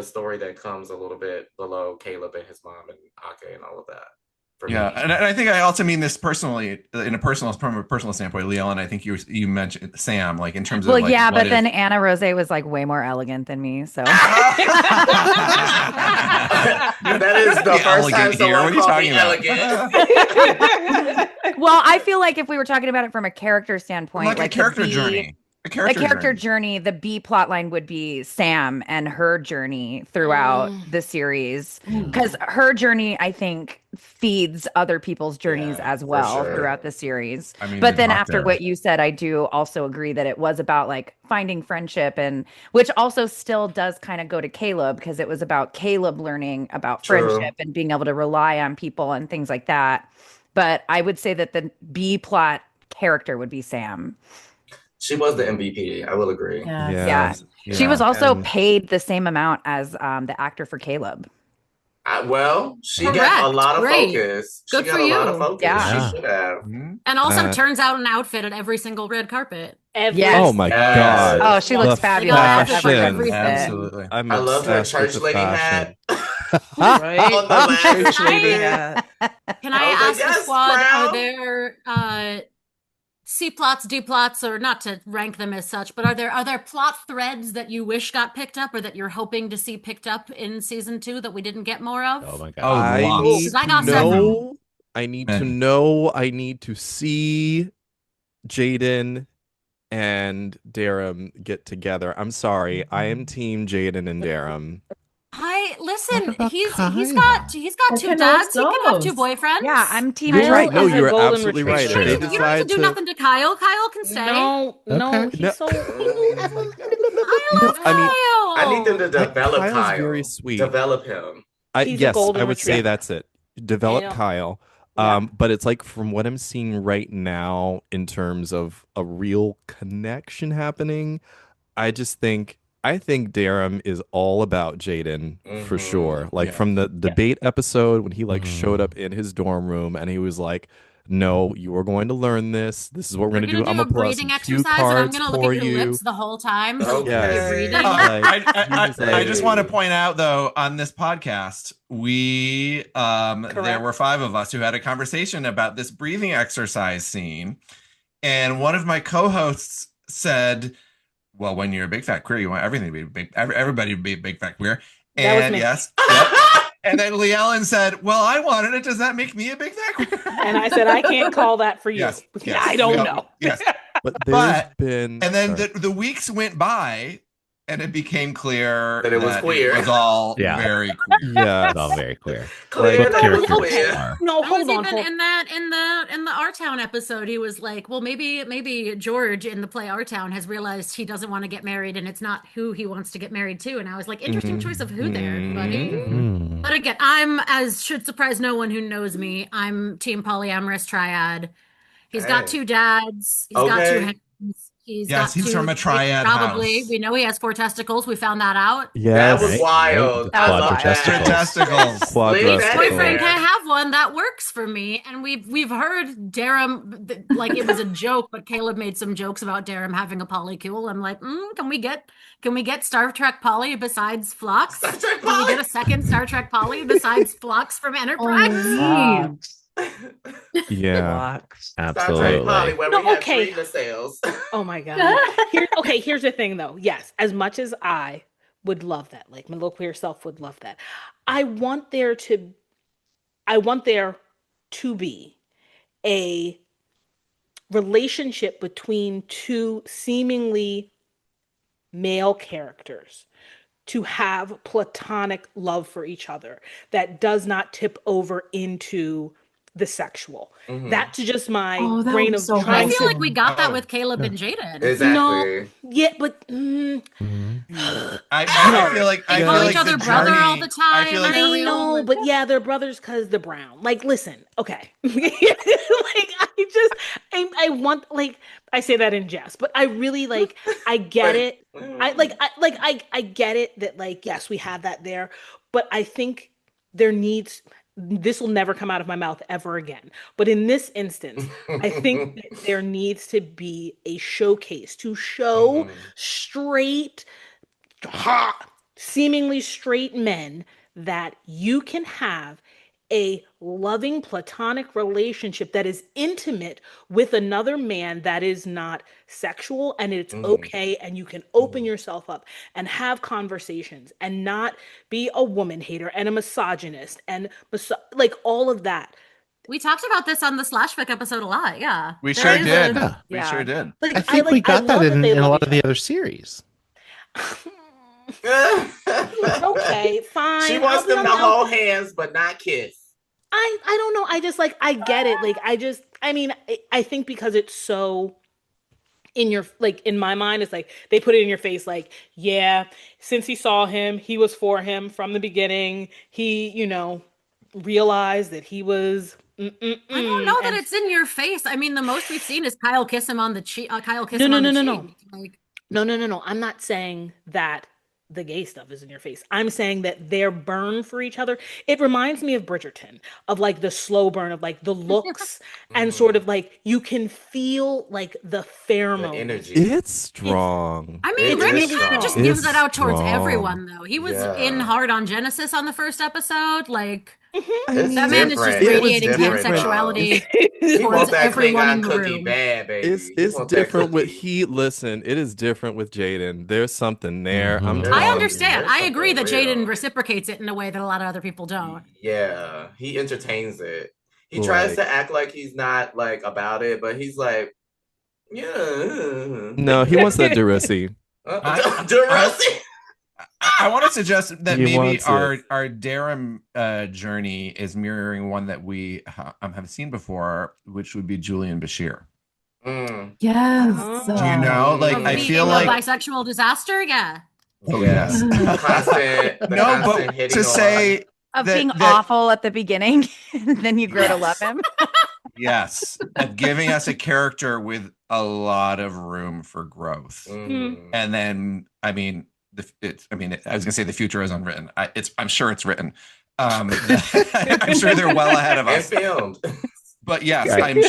story that comes a little bit below Caleb and his mom and Ake and all of that. Yeah, and I think I also mean this personally, from a personal standpoint, Leigh Ellen. I think you mentioned Sam, like in terms of Well, like, yeah, but then Anna Rozay was like way more elegant than me, so. That is the first time someone called me elegant. Well, I feel like if we were talking about it from a character standpoint, like a character journey. A character journey, the B plot line would be Sam and her journey throughout the series. Because her journey, I think, feeds other people's journeys as well throughout the series. I mean, but then after what you said, I do also agree that it was about like finding friendship, and which also still does kind of go to Caleb, because it was about Caleb learning about friendship and being able to rely on people and things like that. But I would say that the B plot character would be Sam. She was the MVP. I will agree. Yeah. She was also paid the same amount as the actor for Caleb. She got a lot of focus. Good she for got you. a lot of focus. Yeah. She should have. And also turns out an outfit at every single red carpet. Oh my god! Oh, she looks fabulous. Fashion. Absolutely. I love her church lady hat. Right? On the last Church lady hat. Can I ask the squad, are there C plots, D plots, or not to rank them as such, but are there plot threads that you wish got picked up or that you're hoping to see picked up in season 2 that we didn't get more of? Oh my god! I need I got to several. know. I need to know. I need to see Jaden and Darum get together. I'm sorry. I am team Jaden and Darum. Listen, he's got two dads. He can have two boyfriends. Yeah, I'm team. You're right. No, is a you're golden absolutely right. retriever. If they You don't have to decide do nothing to Kyle. Kyle can stay. No, he's so. I need them to develop Kyle's Kyle. very sweet. Develop him. He's a yes, golden I would say retriever. that's it. Develop Kyle. But it's like from what I'm seeing right now in terms of a real connection happening, I think Darum is all about Jaden for sure. Like from the debate episode when he like showed up in his dorm room and he was like, "No, you are going to learn this. This is what we're going to do. I'm gonna pull out some cue cards and I'm gonna for look at your you." lips the whole time. Yes. I just want to point out though, on this podcast, we there were 5 of us who had a conversation about this breathing exercise scene, and one of my co-hosts said, "Well, when you're a big fat queer, you want everything to be big, everybody to be a big fat queer." And yes. And then Leigh Ellen said, "Well, I wanted it. Does that make me a big fat queer?" And I said, "I can't call that for you." Yes, I don't know. Yes. But then the weeks went by, and it became clear that it was queer. It was all very queer. Yeah, it's all very queer. Clear. No, hold on. In the Our Town episode, he was like, "Well, maybe George in the play Our Town has realized he doesn't want to get married, and it's not who he wants to get married to." And I was like, "Interesting choice of who there, buddy." But again, I'm, as should surprise no one who knows me, I'm team polyamorous triad. He's got 2 dads. He's got 2 hands. He's from a triad probably. house. We know he has 4 testicles. We found that out. That was wild. I love testicles. His boyfriend can't have one. That works for me. And we've heard Darum, like it was a joke, but Caleb made some jokes about Darum having a polycule. I'm like, can we get Star Trek Poly besides Phlox? Can we get a second Star Trek Poly besides Phlox from Enterprise? Yeah, absolutely. Okay. Oh my god. Here's the thing though. Yes, as much as I would love that, like my little queer self would love that, I want there to be a relationship between two seemingly male characters to have platonic love for each other that does not tip over into the sexual. That's just my that brain was of so trying I feel to. like we got that with Caleb and Jaden. Exactly. No, yeah, but I feel like They I call feel each like other the brother journey, all the time. I feel like They're I real, know, like, but yeah, they're brothers because they're brown. Like, listen, okay, like I want, like, I say that in jest, but I really like, I get it. I get it that, like, yes, we have that there, but I think there needs. This will never come out of my mouth ever again. But in this instance, I think that there needs to be a showcase to show straight, seemingly straight men that you can have a loving platonic relationship that is intimate with another man that is not sexual, and it's okay, and you can open yourself up and have conversations and not be a woman hater and a misogynist and like all of that. We talked about this on the Slashfic episode a lot. Yeah, we There sure is did. a- We sure did. Like, I think we got that in a lot of the other series. Okay, fine. She wants I'll be them on to the- hold hands but not kiss. I don't know. I just, like, I get it. Like, I mean, I think because it's so in your, like, in my mind, it's like they put it in your face, like, yeah, since he saw him, he was for him from the beginning. He, realized that he was. I don't know that it's in your face. I mean, the most we've seen is Kyle kiss him on the cheek. Kyle kiss him on the cheek. Like, No. I'm not saying that the gay stuff is in your face. I'm saying that their burn for each other. It reminds me of Bridgerton, of like the slow burn of like the looks and sort of like you can feel like the pheromone energy. It's strong. I mean, It Remy is kind of just strong. gives It's that out towards strong. everyone, though. He was in hard on Genesis on the first episode. Like, It's that man is just different. radiating It's different, pansexuality He towards wants that everyone Klingon in the cookie room. bad, baby. It's He wants that different with cookie. listen, it is different with Jaden. There's something there. I'm There's I telling understand. there's I agree that something real. Jaden reciprocates it in a way that a lot of other people don't. Yeah, he entertains it. He tries to act like he's not like about it, but he's like, yeah. No, he wants that Derussy. Derussy. I want to suggest that He maybe wants our it. Darum journey is mirroring one that we have seen before, which would be Julian Bashir. Yes. Do you know? Like, Of I being feel a like bisexual disaster. Yeah. oh yes, no, but to say Of that- being that- awful at the beginning, and then you grow to love him. yes, of giving us a character with a lot of room for growth, and then I mean, I was gonna say the future is unwritten. I'm sure it's written. I'm sure they're well ahead of us. And filmed. But yes, Right.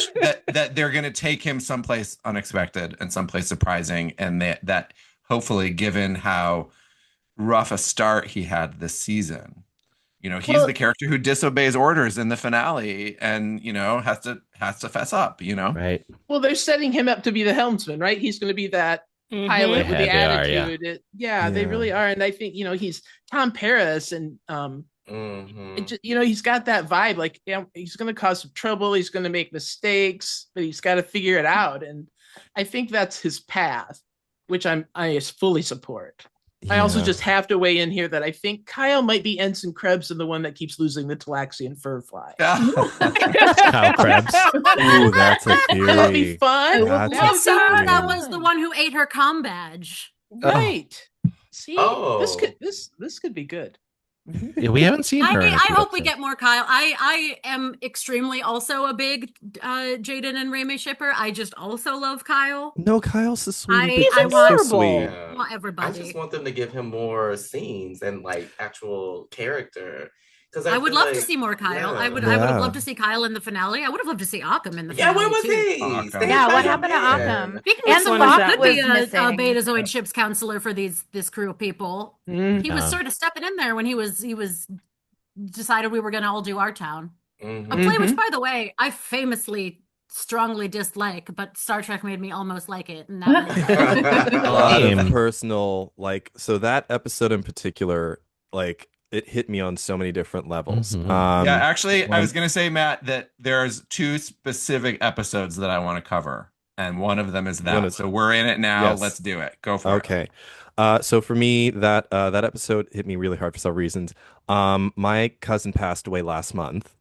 that they're going to take him someplace unexpected and someplace surprising, and that hopefully, given how rough a start he had this season, he's the character who disobeys orders in the finale, and has to fess up. Right. Well, they're setting him up to be the helmsman, right? He's going to be that pilot with the They are, yeah. attitude. They really are, and I think he's Tom Paris, and he's got that vibe. Like, he's going to cause some trouble. He's going to make mistakes, but he's got to figure it out. And I think that's his path, which I fully support. I also just have to weigh in here that I think Kyle might be Ensign Krebs and the one that keeps losing the Talaxian fur fly. Kyle Krebs. Ooh, that's a theory. That would be fun. That's Well, a see, theory. that was the one who ate her comm badge. Right. See, Oh. this could be good. Yeah, we haven't seen I her. mean, in a I few hope we episodes. get more Kyle. I am extremely also a big Jaden and Raymay shipper. I just also love Kyle. No, Kyle's the sweet. I He's want- so sweet. Yeah. I want I everybody. just want them to give him more scenes and like actual character. Because I would love to see more Kyle. yeah. I would have Yeah. loved to see Kyle in the finale. I would have loved to see Occam in the Yeah, finale. where was too. he? Occam. Stay Yeah, what back happened to in. Occam? Speaking And of the someone who Bach could was be a missing. Betazoid ship's counselor for this crew of people. He was sort of stepping in there when he was decided we were going to all do our town. A play which, by the way, I famously strongly dislike, but Star Trek made me almost like it. And now A lot Same. of personal, so that episode in particular, it hit me on so many different levels. Yeah, actually, I one- was gonna say, Matt, that there's 2 specific episodes that I want to cover, and one of them is that. So we're in it now. Yes. Let's do it. Go for it. Okay. So for me, that episode hit me really hard for several reasons. My cousin passed away last month.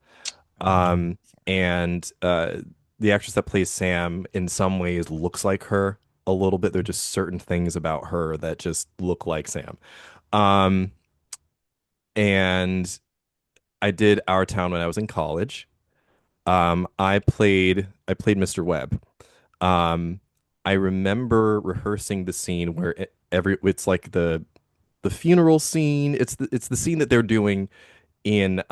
And the actress that plays Sam in some ways looks like her a little bit. There are just certain things about her that just look like Sam. And I did Our Town when I was in college. I played Mr. Webb. I remember rehearsing the scene where it's like the funeral scene. It's the scene that they're doing in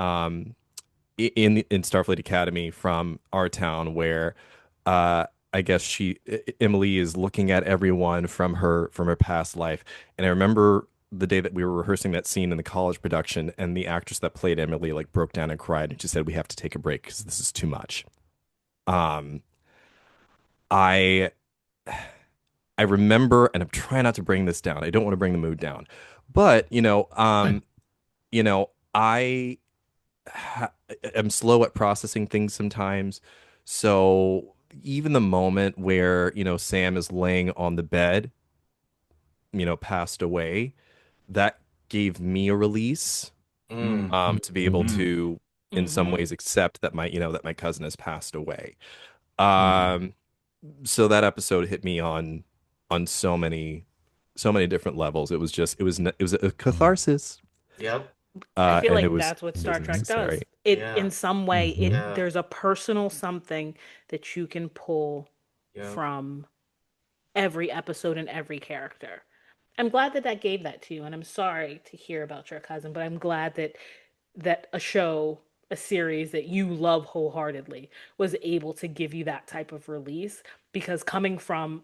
Starfleet Academy from Our Town, where I guess Emily is looking at everyone from her past life. And I remember the day that we were rehearsing that scene in the college production, and the actress that played Emily like broke down and cried, and she said, "We have to take a break because this is too much." I remember, and I'm trying not to bring this down. I don't want to bring the mood down, but I am slow at processing things sometimes. So even the moment where, Sam is laying on the bed, passed away, that gave me a release, to be able to, in some ways, accept that my cousin has passed away. So that episode hit me on so many different levels. It was a catharsis. Yep. I feel like that's what Star Trek does. necessary. In some way, there's a personal something that you can pull from every episode and every character. I'm glad that gave that to you, and I'm sorry to hear about your cousin, but I'm glad that a series that you love wholeheartedly was able to give you that type of release, because coming from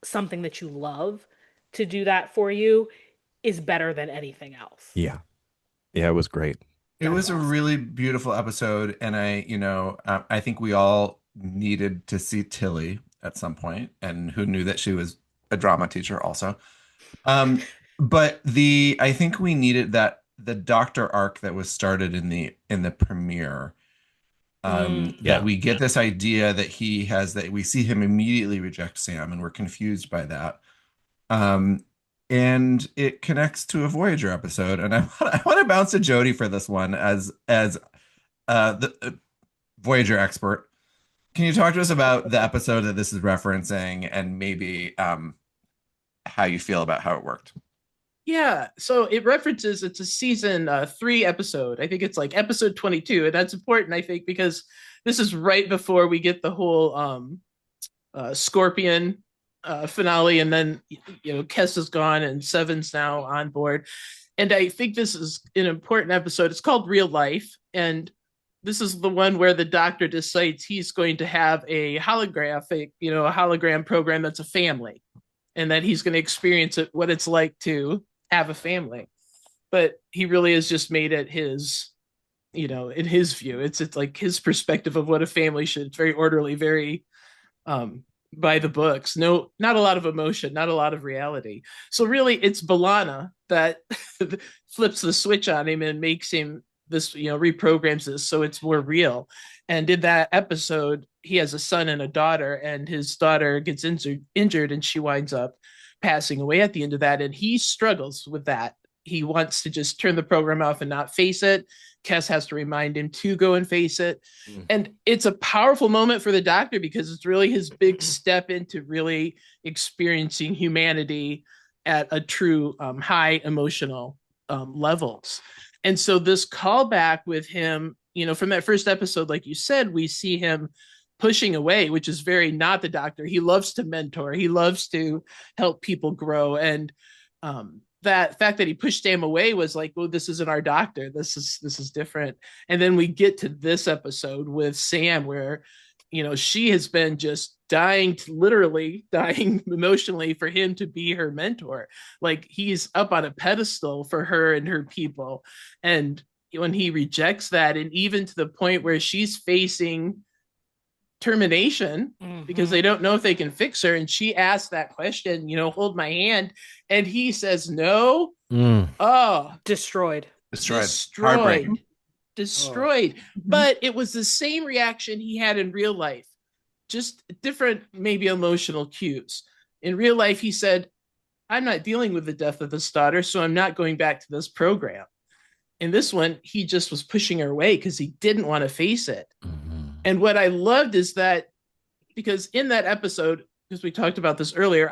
something that you love to do that for you is better than anything else. Yeah, it was great. It was a really beautiful episode, and I think we all needed to see Tilly at some point, and who knew that she was a drama teacher also. But I think we needed the Doctor arc that was started in the premiere. That we get this idea that that we see him immediately reject Sam, and we're confused by that. And it connects to a Voyager episode, and I want to bounce to Jodi for this one as the Voyager expert. Can you talk to us about the episode that this is referencing, and maybe how you feel about how it worked? Yeah, so it's a season 3 episode. I think it's like episode 22, and that's important, I think, because this is right before we get the whole Scorpion finale, and then Kes is gone and Seven's now on board. And I think this is an important episode. It's called Real Life, and this is the one where the Doctor decides he's going to have a hologram program that's a family, and that he's going to experience what it's like to have a family. But he really has just made it his, in his view, it's like his perspective of what a family should. It's very orderly, very by the books. No, not a lot of emotion, not a lot of reality. So really it's B'Elanna that flips the switch on him and makes him this, reprograms this so it's more real. And in that episode, he has a son and a daughter, and his daughter gets injured and she winds up passing away at the end of that. And he struggles with that. He wants to just turn the program off and not face it. Kes has to remind him to go and face it. And it's a powerful moment for the Doctor, because it's really his big step into really experiencing humanity at a true high emotional levels. And so this callback with him, from that first episode, like you said, we see him pushing away, which is very not the Doctor. He loves to mentor. He loves to help people grow. And that fact that he pushed Sam away was like, well, this isn't our Doctor. This is different. And then we get to this episode with Sam, where, she has been just literally dying emotionally for him to be her mentor. Like, he's up on a pedestal for her and her people. And when he rejects that, and even to the point where she's facing termination because they don't know if they can fix her, and she asks that question, hold my hand, and he says no. Oh, destroyed. Heartbreaking. Destroyed. But it was the same reaction he had in real life, just different, maybe emotional cues. In real life, he said, I'm not dealing with the death of this daughter, so I'm not going back to this program. In this one, he just was pushing her away because he didn't want to face it. And what I loved is that, because in that episode, because we talked about this earlier,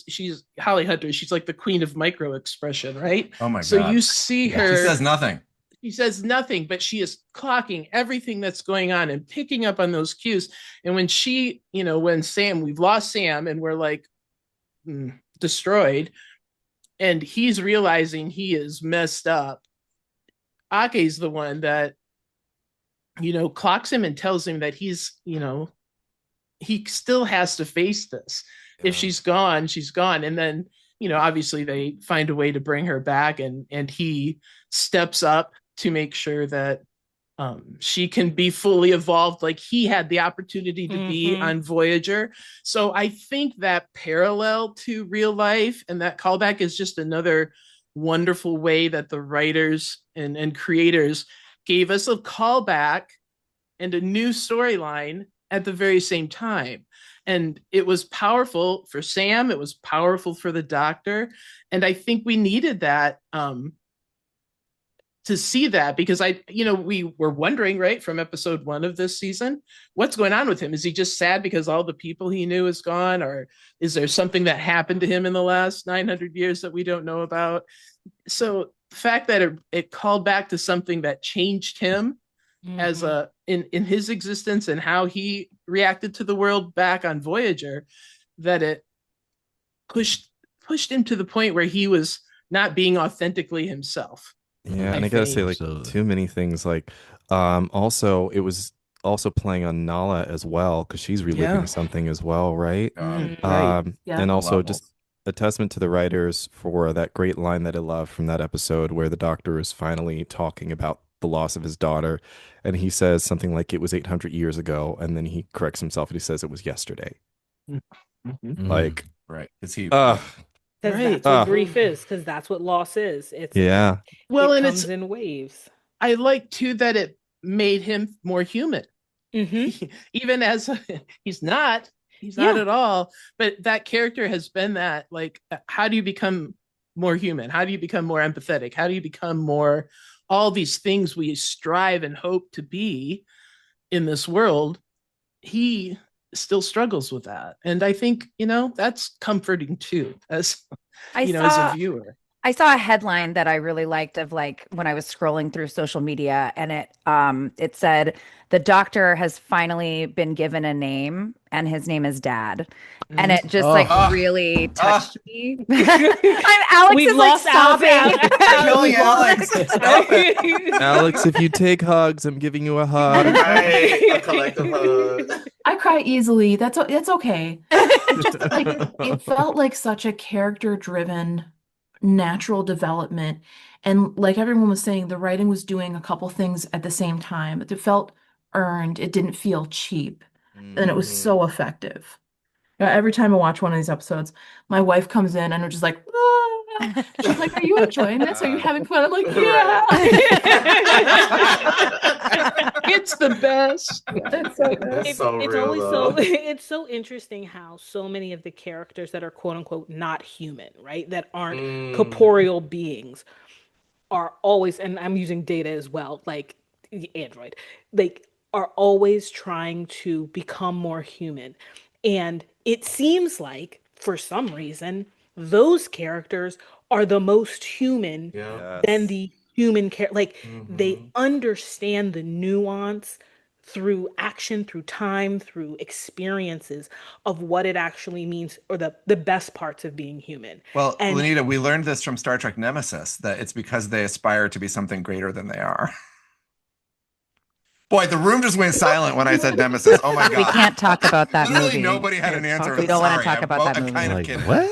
she's Holly Hunter. She's like the queen of micro expression, right? Oh my God. So you see her. She says nothing. She says nothing, but she is clocking everything that's going on and picking up on those cues. And when we've lost Sam and we're like destroyed, and he's realizing he is messed up, Ake's the one that, clocks him and tells him that he's, he still has to face this. Yeah. If she's gone, she's gone. And then, obviously they find a way to bring her back, and he steps up to make sure that she can be fully evolved like he had the opportunity to be on Voyager. So I think that parallel to real life and that callback is just another wonderful way that the writers and creators gave us a callback and a new storyline at the very same time. And it was powerful for Sam. It was powerful for the Doctor. And I think we needed that to see that, because we were wondering, right, from episode 1 of this season, what's going on with him? Is he just sad because all the people he knew is gone? Or is there something that happened to him in the last 900 years that we don't know about? So the fact that it called back to something that changed him as in his existence and how he reacted to the world back on Voyager, that it pushed him to the point where he was not being authentically himself. Yeah, and I gotta say, too many things. Also, it was also playing on Nala as well, because she's reliving something as well, right? And also just a testament to the writers for that great line that I love from that episode where the Doctor is finally talking about the loss of his daughter, and he says something like it was 800 years ago, and then he corrects himself and he says it was yesterday. Like, right? Is he? Because that's what grief is, because that's what loss is. It comes in waves. I like too that it made him more human. Even as he's not at all, but that character has been that, like, how do you become more human? How do you become more empathetic? How do you become more all these things we strive and hope to be in this world? He still struggles with that, and I think that's comforting too, as as a viewer. I saw a headline that I really liked of, like, when I was scrolling through social media, and it said the Doctor has finally been given a name, and his name is Dad. And it just really touched me. Alex We've is lost sobbing. Killing Alex. Alex, if you take hugs, I'm giving you a hug. A collective hug. I cry easily. That's okay. It felt like such a character-driven, natural development, and like everyone was saying, the writing was doing a couple things at the same time. It felt earned. It didn't feel cheap, and it was so effective. Every time I watch one of these episodes, my wife comes in and I'm just like, ah. She's like, "Are you enjoying this? Are you having fun?" I'm like, "Yeah." It's the best. It's so good. It's so interesting how so many of the characters that are quote unquote not human, right, that aren't corporeal beings, are always, and I'm using Data as well, like the android, like, are always trying to become more human. And it seems like, for some reason, those characters are the most human than the human character. Like, they understand the nuance through action, through time, through experiences of what it actually means, or the best parts of being human. Well, and Lenita, we learned this from Star Trek Nemesis, that it's because they aspire to be something greater than they are. Boy, the room just went silent when I said Nemesis. Oh my God. We can't talk about that Literally movie. nobody had an answer. We don't want to talk about that movie. Kind of Like, kidding. what?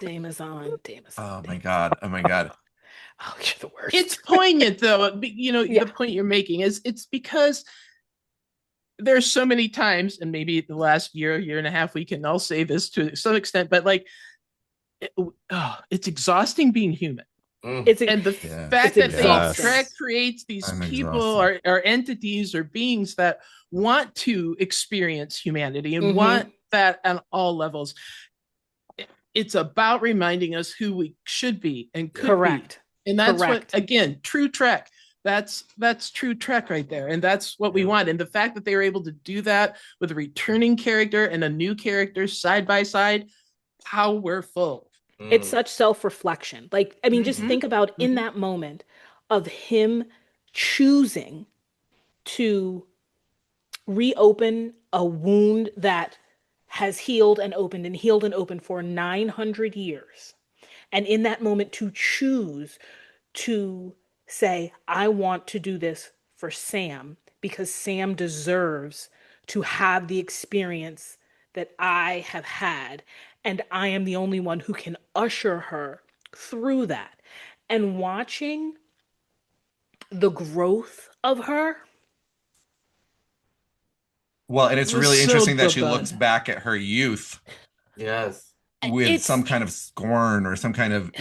Damazon. Oh my God. Oh my God. Oh, you're the worst. It's poignant, though. The point you're making is it's because there's so many times, and maybe the last year and a half, we can all say this to some extent, but like, it's exhausting being human. And the fact that exhausting. Trek creates these I'm people or entities or beings that want to experience humanity and want that on all levels. It's about reminding us who we should be and could be. And that's what, again, true Trek. That's true Trek right there. And that's what we want. And the fact that they were able to do that with a returning character and a new character side by side, powerful. It's such self-reflection. Like, I mean, just think about in that moment of him choosing to reopen a wound that has healed and opened for 900 years. And in that moment to choose to say, I want to do this for Sam because Sam deserves to have the experience that I have had. And I am the only one who can usher her through that. And watching the growth of her. Well, and it's really interesting that she looks back at her youth. Yes. With some kind of scorn or some kind of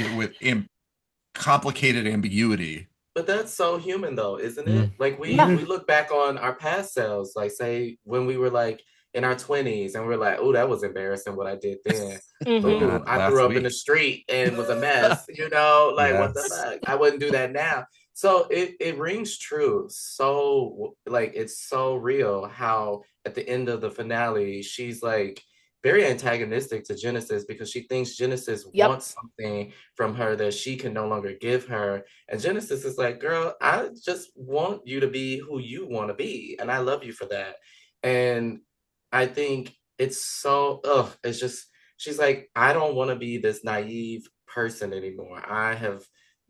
complicated ambiguity. But that's so human though, isn't it? Like we look back on our past selves, like say when we were like in our 20s and we're like, oh, that was embarrassing what I did then. Ooh, I grew up in the street and was a mess, you know, like what the fuck? I wouldn't do that now. So it rings true. So like it's so real how at the end of the finale, she's like very antagonistic to Genesis because she thinks Genesis wants something from her that she can no longer give her. And Genesis is like, girl, I just want you to be who you want to be. And I love you for that. And I think it's so, it's just, she's like, I don't want to be this naive person anymore. I have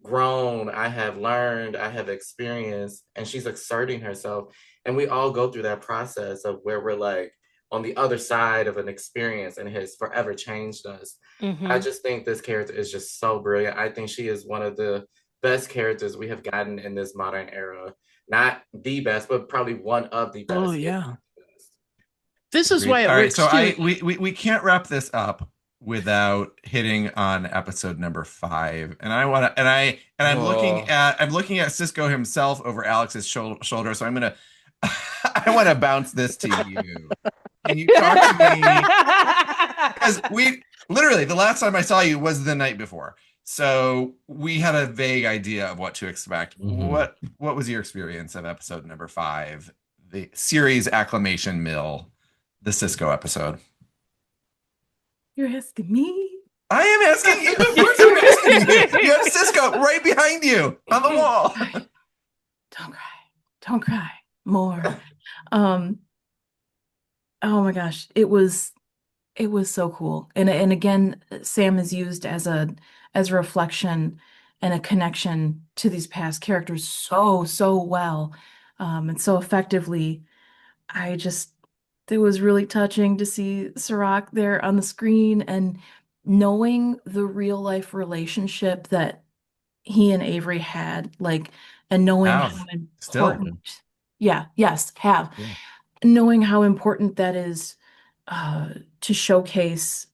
grown, I have learned, I have experienced, and she's asserting herself. And we all go through that process of where we're like, on the other side of an experience and has forever changed us. I just think this character is just so brilliant. I think she is one of the best characters we have gotten in this modern era. Not the best, but probably one of the best. Oh yeah. This is why it All right, works so too. we can't wrap this up without hitting on episode number 5. And I want to I'm looking at Cisco himself over Alex's shoulder, so I'm going to I want to bounce this to you. Can you talk to me? Because we literally the last time I saw you was the night before, so we had a vague idea of what to expect. What was your experience of episode number 5, the series acclamation mill, the Cisco episode? You're asking me? I am asking you. Of course I'm asking you. You have Cisco right behind you on the wall. Don't cry. More. Oh my gosh, it was so cool. And again, Sam is used as a reflection and a connection to these past characters so well, and so effectively. It was really touching to see Sirach there on the screen and knowing the real life relationship that he and Avery had, like, and knowing how important knowing how important that is to showcase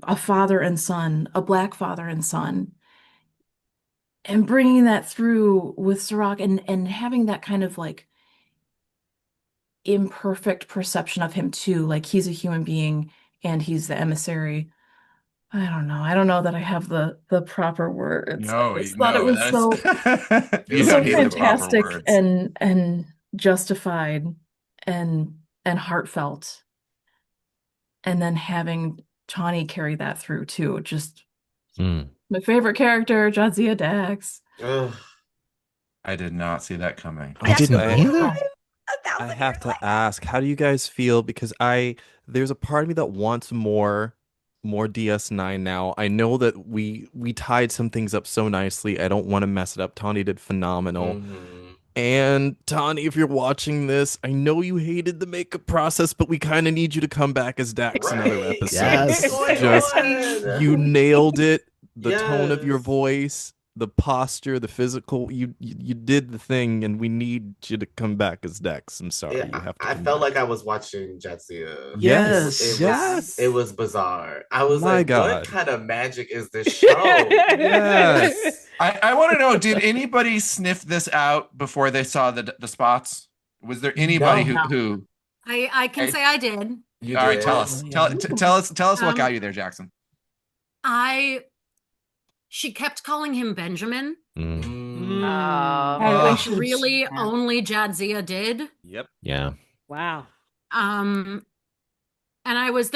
a father and son, a Black father and son, and bringing that through with Sirach and having that kind of like imperfect perception of him too, like he's a human being and he's the emissary. I don't know that I have the proper words. I thought it was so fantastic and justified and heartfelt, and then having Tawny carry that through too. Just my favorite character, Jadzia Dax. I did not see that coming. I didn't either. I have to ask, how do you guys feel? Because there's a part of me that wants more DS9 now. I know that we tied some things up so nicely. I don't want to mess it up. Tawny did phenomenal. And Tawny, if you're watching this, I know you hated the makeup process, but we kind of need you to come back as Dax another episode. Yes. You nailed it. The tone of your voice. the posture, the physical. You did the thing, and we need you to come back as Dex. I'm sorry, Yeah, you have to. I felt like I was watching Jadzia. Yes, It was bizarre. I was My like, God. what kind of magic is this show? Yes. I want to know, did anybody sniff this out before they saw the spots? Was there anybody who I can say I did. You all right, did. tell us. Tell us what got you there, Jackson. She kept calling him Benjamin, Oh. which really only Jadzia did. Yep. Yeah. Wow. And I was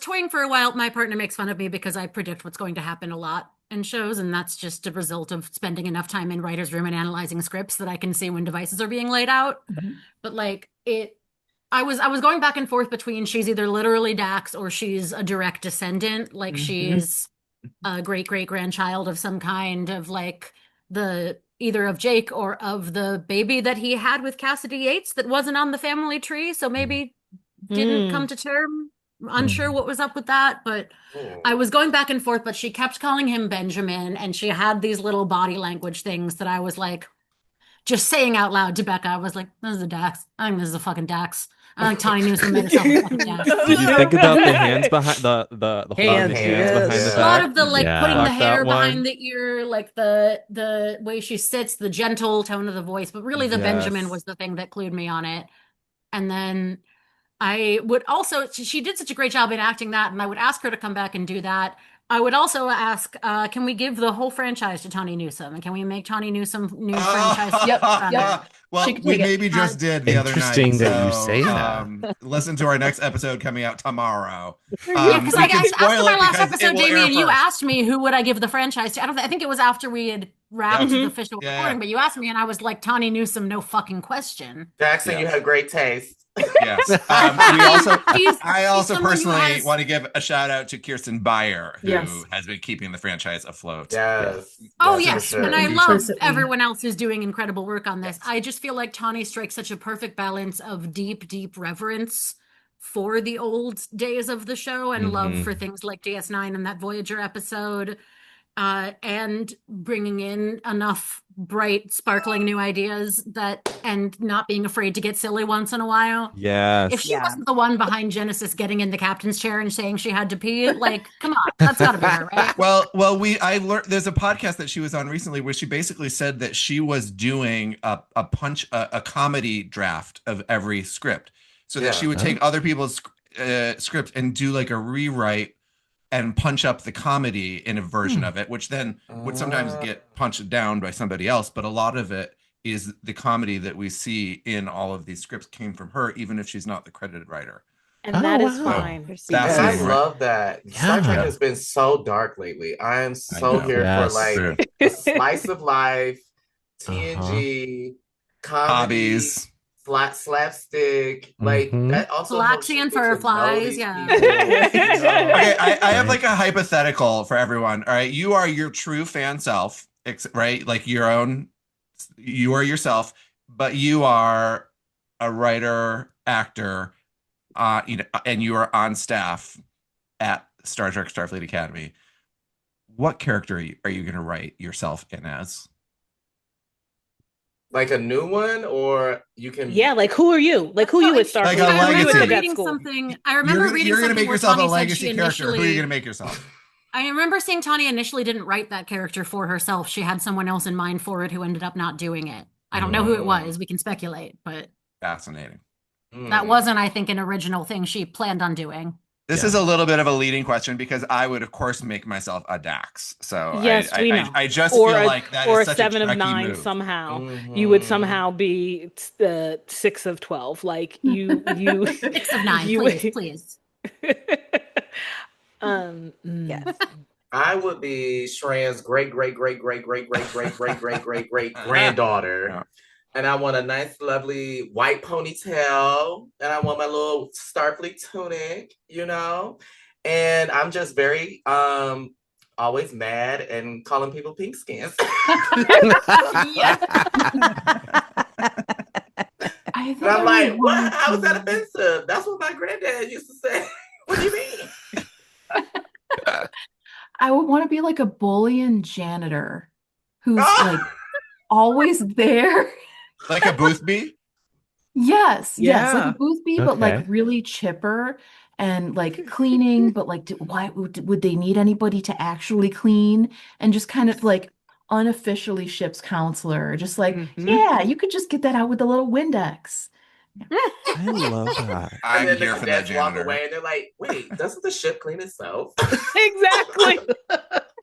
toying for a while. My partner makes fun of me because I predict what's going to happen a lot in shows, and that's just a result of spending enough time in writer's room and analyzing scripts that I can see when devices are being laid out. But like I was going back and forth between she's either literally Dax or she's a direct descendant, like she's a great grandchild of some kind of like the either of Jake or of the baby that he had with Cassidy Yates that wasn't on the family tree, so maybe didn't come to term. Unsure what was up with that, but I was going back and forth, but she kept calling him Benjamin, and she had these little body language things that I was like just saying out loud to Becca. I was like, this is a Dax. I think this is a fucking Dax. I think Tawny Newsom made herself a fucking Dax. Did you think about the hands behind the holding the hands behind the back? A lot of the like putting the Like hair that one. behind the ear, like the way she sits, the gentle tone of the voice, but really the Benjamin was the thing that clued me on it. And then I would also, she did such a great job in acting that, and I would ask her to come back and do that. I would also ask, can we give the whole franchise to Tawny Newsom? And can we make Tawny Newsom new franchise? Well, we maybe just did the other night. Interesting that you say that. Listen to our next episode coming out tomorrow. Yeah, because I guess after my last because it episode, will air Damien, you first. asked me who would I give the franchise to. I think it was after we had wrapped the official recording, but you asked me, and I was like, Tawny Newsom, no fucking question. Jackson, you have great taste. Yes. I also someone who personally has- want to give a shout out to Kirsten Beyer, who Yes. has been keeping the franchise afloat. Yes. Oh, Yes, yes. for sure. And I love Implicitly. everyone else who's doing incredible work on this. I just feel like Tawny strikes such a perfect balance of deep reverence for the old days of the show and love for things like DS9 and that Voyager episode, and bringing in enough bright, sparkling new ideas and not being afraid to get silly once in a while. Yes. If she wasn't the one behind Genesis getting in the captain's chair and saying she had to pee, like, come on, that's gotta be her, right? Well, I learned there's a podcast that she was on recently where she basically said that she was doing a comedy draft of every script, so that she would take other people's scripts and do like a rewrite and punch up the comedy in a version of it, which then would sometimes get punched down by somebody else. But a lot of it is the comedy that we see in all of these scripts came from her, even if she's not the credited writer. And that is fine. And I Fascinating. love that. Star Trek has been so dark lately. I am so here for like a slice of life, TNG, comedy, Hobbies. slapstick, like that also helps Galaxian you get to know fireflies, these yeah. people, you know? Okay, I have like a hypothetical for everyone. All right, you are your true fan self, right? Like you are yourself, but you are a writer, actor, and you are on staff at Star Trek Starfleet Academy. What character are you going to write yourself in as? Like a new one, or you can like who are you? Like who you at Starfleet? Like a I remember legacy. reading something. I remember reading You're going to something make where yourself a Tawny said legacy she character. Who are you initially- going to make yourself? I remember seeing Tawny initially didn't write that character for herself. She had someone else in mind for it who ended up not doing it. I don't know who it was. We can speculate, but Fascinating. that wasn't, I think, an original thing she planned on doing. This is a little bit of a leading question because I would, of course, make myself a Dax. So Yes, we know. I just or feel a, like that or is a such 7 a of Trekkie 9 move. somehow. You would somehow be the 6 of 12. Like you 6 of 9, you please. Yes. I would be Shran's great granddaughter. And I want a nice, lovely white ponytail. And I want my little Starfleet tunic, you know? And I'm just very always mad and calling people pink skins. And I'm like, what? How is that offensive? That's what my granddad used to say. What do you mean? I would want to be like a bully janitor who's like always there. Like a Boothby? Yes, yes, like Yeah. a Boothby, but like Okay. really chipper and like cleaning, but like why would they need anybody to actually clean? And just kind of like unofficially ship's counselor, just like, yeah, you could just get that out with a little Windex. I love that. And I'm then the here for that cadets walk janitor. away and they're like, wait, doesn't the ship clean itself? Exactly.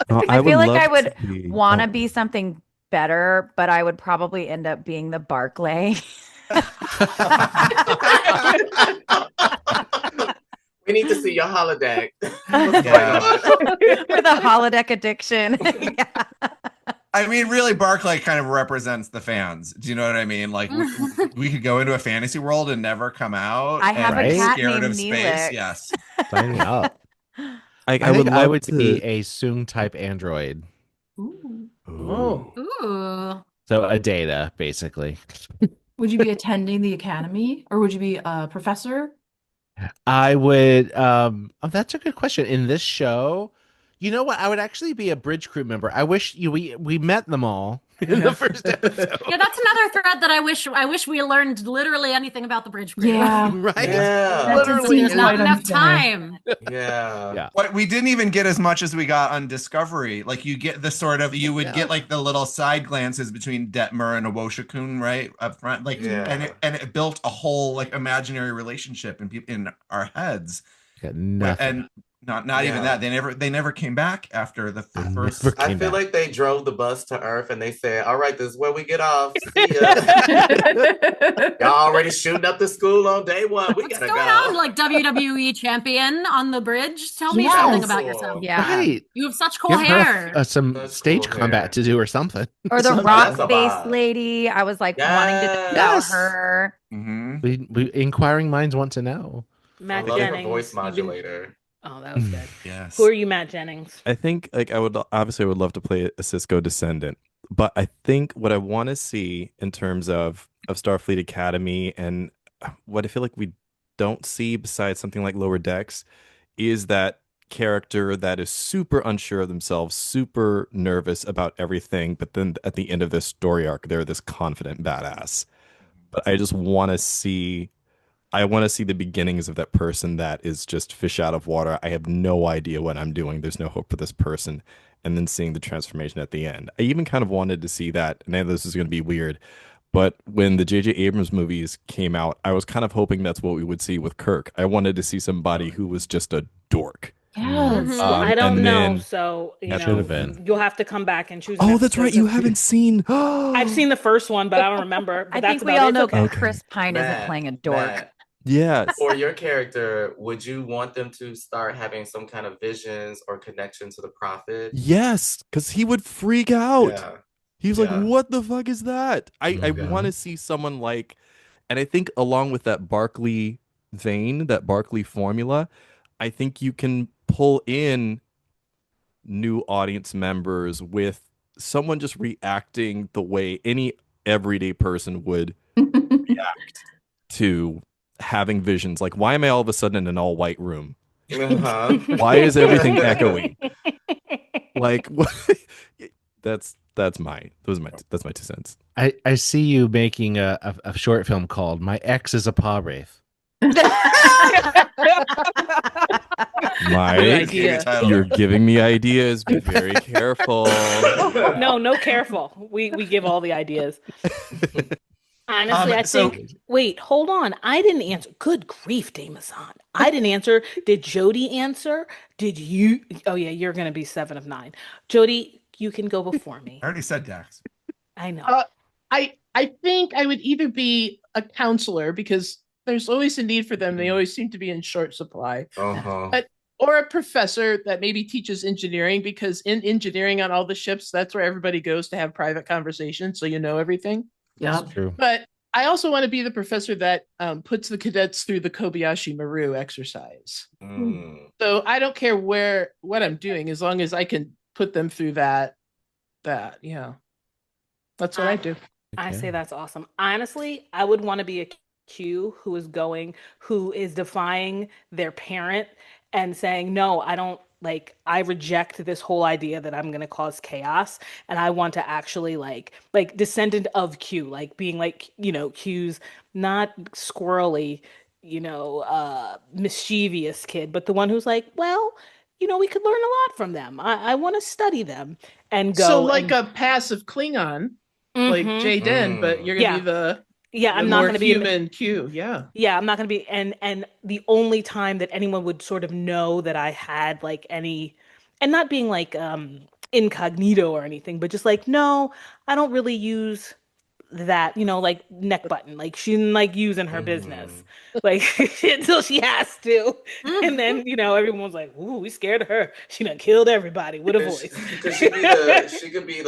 I feel like I would be- want to oh. be something better, but I would probably end up being the Barclay. We need to see your holodeck. Yeah. With a holodeck addiction. Yeah. I mean, really, Barclay kind of represents the fans. Do you know what I mean? Like, we could go into a fantasy world and never come out. I have and a be cat scared named of space. Neelix. Yes. Sign me up. I I think would I love would to be a Soong type android. Ooh. Oh. Ooh. So a Data, basically. Would you be attending the academy or would you be a professor? I would oh, that's a good question. In this show, you know what? I would actually be a bridge crew member. I wish we met them all in the first episode. Yeah, that's another thread that I wish we learned literally anything about the bridge crew. Yeah. Right? Yeah. That did Literally, seem There's not quite enough unfair. time. Yeah. Yeah. But we didn't even get as much as we got on Discovery. Like, you get the sort of, you would Yeah. get like the little side glances between Detmer and Awoshakun, right up front. Like, Yeah. and it built a whole like imaginary relationship in our heads. Got nothing. And not even Yeah. that. They never came back after the They first. never I came feel back. like they drove the bus to Earth and they said, all right, this is where we get off. See ya. Y'all already shooting up the school on day one. We What's gotta going go. on, like WWE champion on the bridge? Tell me Yes. something about Cool. yourself. Yeah. Right. You have such cool Give her hair. some That's stage cool combat hair. to do or something. Or the That's rock a face vibe. lady. I was like wanting to know about Yes. her. Mhm. We inquiring minds want to know. I Matt love her Jennings. voice you've been- modulator. Oh, that was good. Yes. Who are you, Matt Jennings? I think like I would love to play a Cisco descendant, but I think what I want to see in terms of Starfleet Academy and what I feel like we don't see besides something like Lower Decks is that character that is super unsure of themselves, super nervous about everything, but then at the end of this story arc, they're this confident badass. But I just want to see. I want to see the beginnings of that person that is just fish out of water. I have no idea what I'm doing. There's no hope for this person. And then seeing the transformation at the end. I even kind of wanted to see that. And I know this is going to be weird. But when the J.J. Abrams movies came out, I was kind of hoping that's what we would see with Kirk. I wanted to see somebody who was just a dork. Yes. Well, I don't and know, then- so That should have been. you'll have to come back and choose. an Oh, that's episode right. You to- haven't seen. I've seen the first one, but I don't remember. But I that's think we about all it. know It's okay. Chris Pine isn't Matt, playing a dork. Matt, Yes. for your character, would you want them to start having some kind of visions or connection to the prophet? Yes. Because he would freak out. Yeah. He was Yeah. like, what the fuck is that? I Yeah. want to see someone like, and I think along with that Barkley vein, that Barkley formula, I think you can pull in new audience members with someone just reacting the way any everyday person would react to having visions. Like, why am I all of a sudden in an all white room? Uh-huh. Why is everything echoey? Like, that's my 2 cents. I see you making a short film called "My Ex is a Paw Wraith." Good idea. You're giving me ideas. Be very careful. No, careful. We give all the ideas. Honestly, I so- think. Wait, hold on. I didn't answer. Good grief, Damazon. I didn't answer. Did Jodi answer? Did you? Oh yeah, you're gonna be 7 of 9. Jodi, you can go before me. I already said Dax. I know. I think I would either be a counselor because there's always a need for them. They always seem to be in short supply. Uh-huh. Or a professor that maybe teaches engineering because in engineering on all the ships, that's where everybody goes to have private conversations. So you know everything. Yeah. True. But I also want to be the professor that puts the cadets through the Kobayashi Maru exercise. Mm. So I don't care what I'm doing as long as I can put them through that. Yeah. That's what I do. I say that's awesome. Honestly, I would want to be a Q who is defying their parent and saying, no, I don't Like I reject this whole idea that I'm gonna cause chaos, and I want to actually like descendant of Q, like being like, Q's not squirrely, mischievous kid, but the one who's like, well, we could learn a lot from them. I want to study them and So go like and a passive Klingon, like Mhm. Jaden, but you're gonna be Yeah, the I'm not more going to be human Q. Yeah. Yeah, I'm not going to be and the only time that anyone would sort of know that I had like any and not being like incognito or anything, but just like no, I don't really use that, like neck button. Like she's like using her business. Like until she has to. And then, everyone was like, "Ooh, we scared of her. She done killed everybody with a voice." Because she could be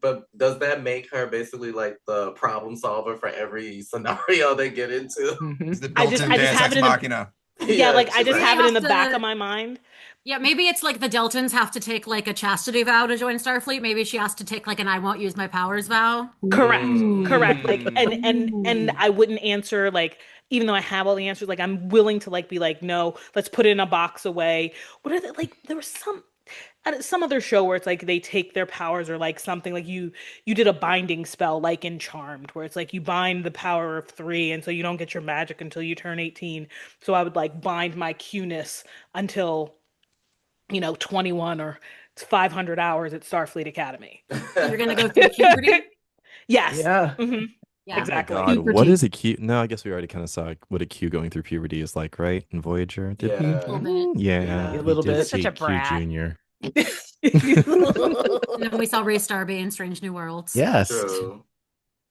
but does that make her basically like the problem solver for every scenario they get into? It's the I just built-in Deus have Ex it in the Machina. Yeah, like I just Maybe have it in the have back to- of my mind. Yeah, maybe it's like the Deltons have to take like a chastity vow to join Starfleet. Maybe she has to take like an I won't use my powers vow. Correct. Like and I wouldn't answer like even though I have all the answers, like I'm willing to like be like, no, let's put it in a box away. What are they like? There was some other show where it's like they take their powers or like something like you did a binding spell like in Charmed where it's like you bind the power of 3 and so you don't get your magic until you turn 18. So I would like bind my Q-ness until 21 or 500 hours at Starfleet Academy. You're gonna go through puberty. Yes. Yeah. Mhm. Yeah. Exactly. God, what is a Q? No, I guess we already kind of saw what a Q going through puberty is like, right? In Voyager, did we? A little bit. Yeah, A we little did bit. see Such a Q brat. Junior. And then we saw Ray Starbay in Strange New Worlds. Yes, True.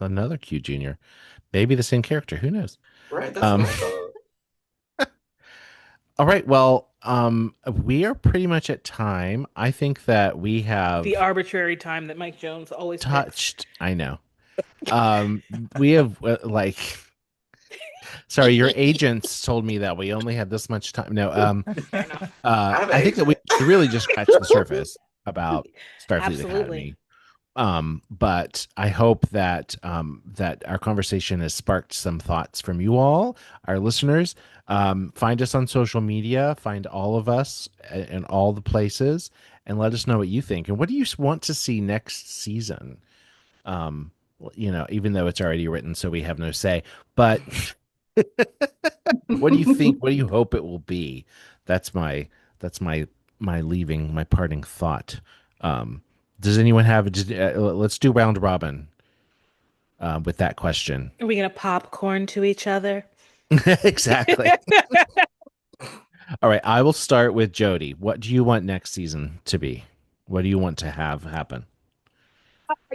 another Q Junior, maybe the same character. Who knows? Right, that's what I thought. All right. Well, we are pretty much at time. I think that we have The arbitrary time that Mike Jones always picks. touched. I know. We have sorry, your agents told me that we only had this much time. No, I think that we really just scratched the surface about Starfleet Academy. But I hope that that our conversation has sparked some thoughts from you all, our listeners. Find us on social media, find all of us in all the places, and let us know what you think. And what do you want to see next season? Even though it's already written, so we have no say. But what do you think? What do you hope it will be? That's my parting thought. Does anyone have? Let's do round robin with that question. Are we gonna popcorn to each other? Exactly. All right, I will start with Jodi. What do you want next season to be? What do you want to have happen?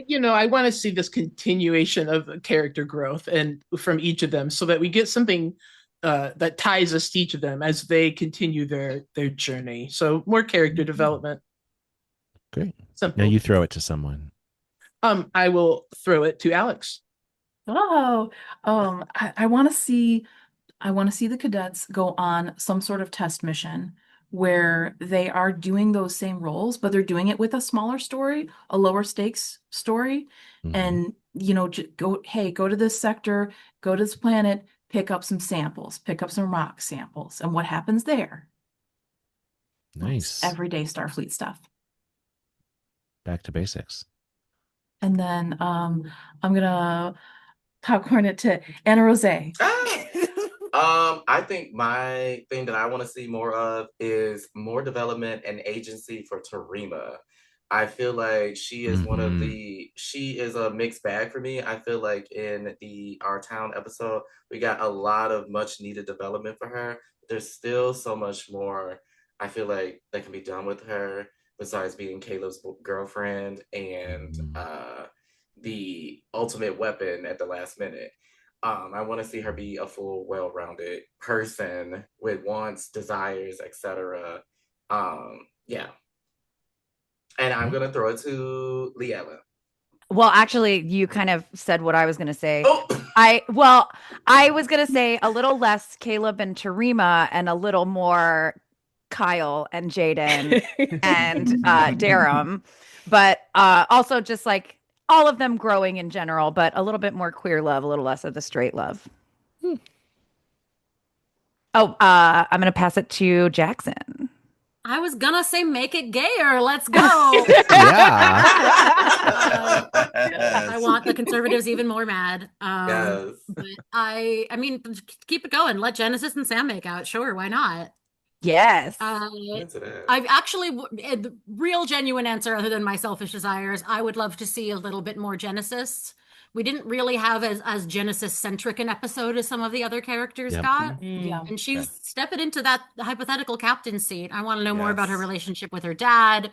I want to see this continuation of character growth and from each of them so that we get something that ties us to each of them as they continue their journey. So more character development. Great. Simple. Now you throw it to someone. I will throw it to Alex. Oh, I want to see the cadets go on some sort of test mission where they are doing those same roles, but they're doing it with a smaller story, a lower stakes story. And, go to this sector, go to this planet, pick up some samples, pick up some rock samples. And what happens there? Nice. Everyday Starfleet stuff. Back to basics. And then I'm gonna popcorn it to Anna Rozay. I think my thing that I want to see more of is more development and agency for Tarima. I feel like she is she is a mixed bag for me. I feel like in Our Town episode, we got a lot of much needed development for her. There's still so much more I feel like that can be done with her besides being Caleb's girlfriend and the ultimate weapon at the last minute. I want to see her be a full, well-rounded person with wants, desires, etc. Yeah. And I'm going to throw it to Leigh Ellen. Well, actually, you kind of said what I was going to say. I was going to say a little less Caleb and Tarima and a little more Kyle and Jaden and Darum, but also just like all of them growing in general, but a little bit more queer love, a little less of the straight love. Oh, I'm going to pass it to Jackson. I was gonna say make it gayer. Let's go. I want the conservatives even more mad. Yes. But I mean, keep it going. Let Genesis and Sam make out. Sure, why not? Yes. I've actually, the real genuine answer, other than my selfish desires, I would love to see a little bit more Genesis. We didn't really have as Genesis-centric an episode as some of the other characters got. Yeah. And she's stepping into that hypothetical captain seat. I want to know more about her relationship with her dad.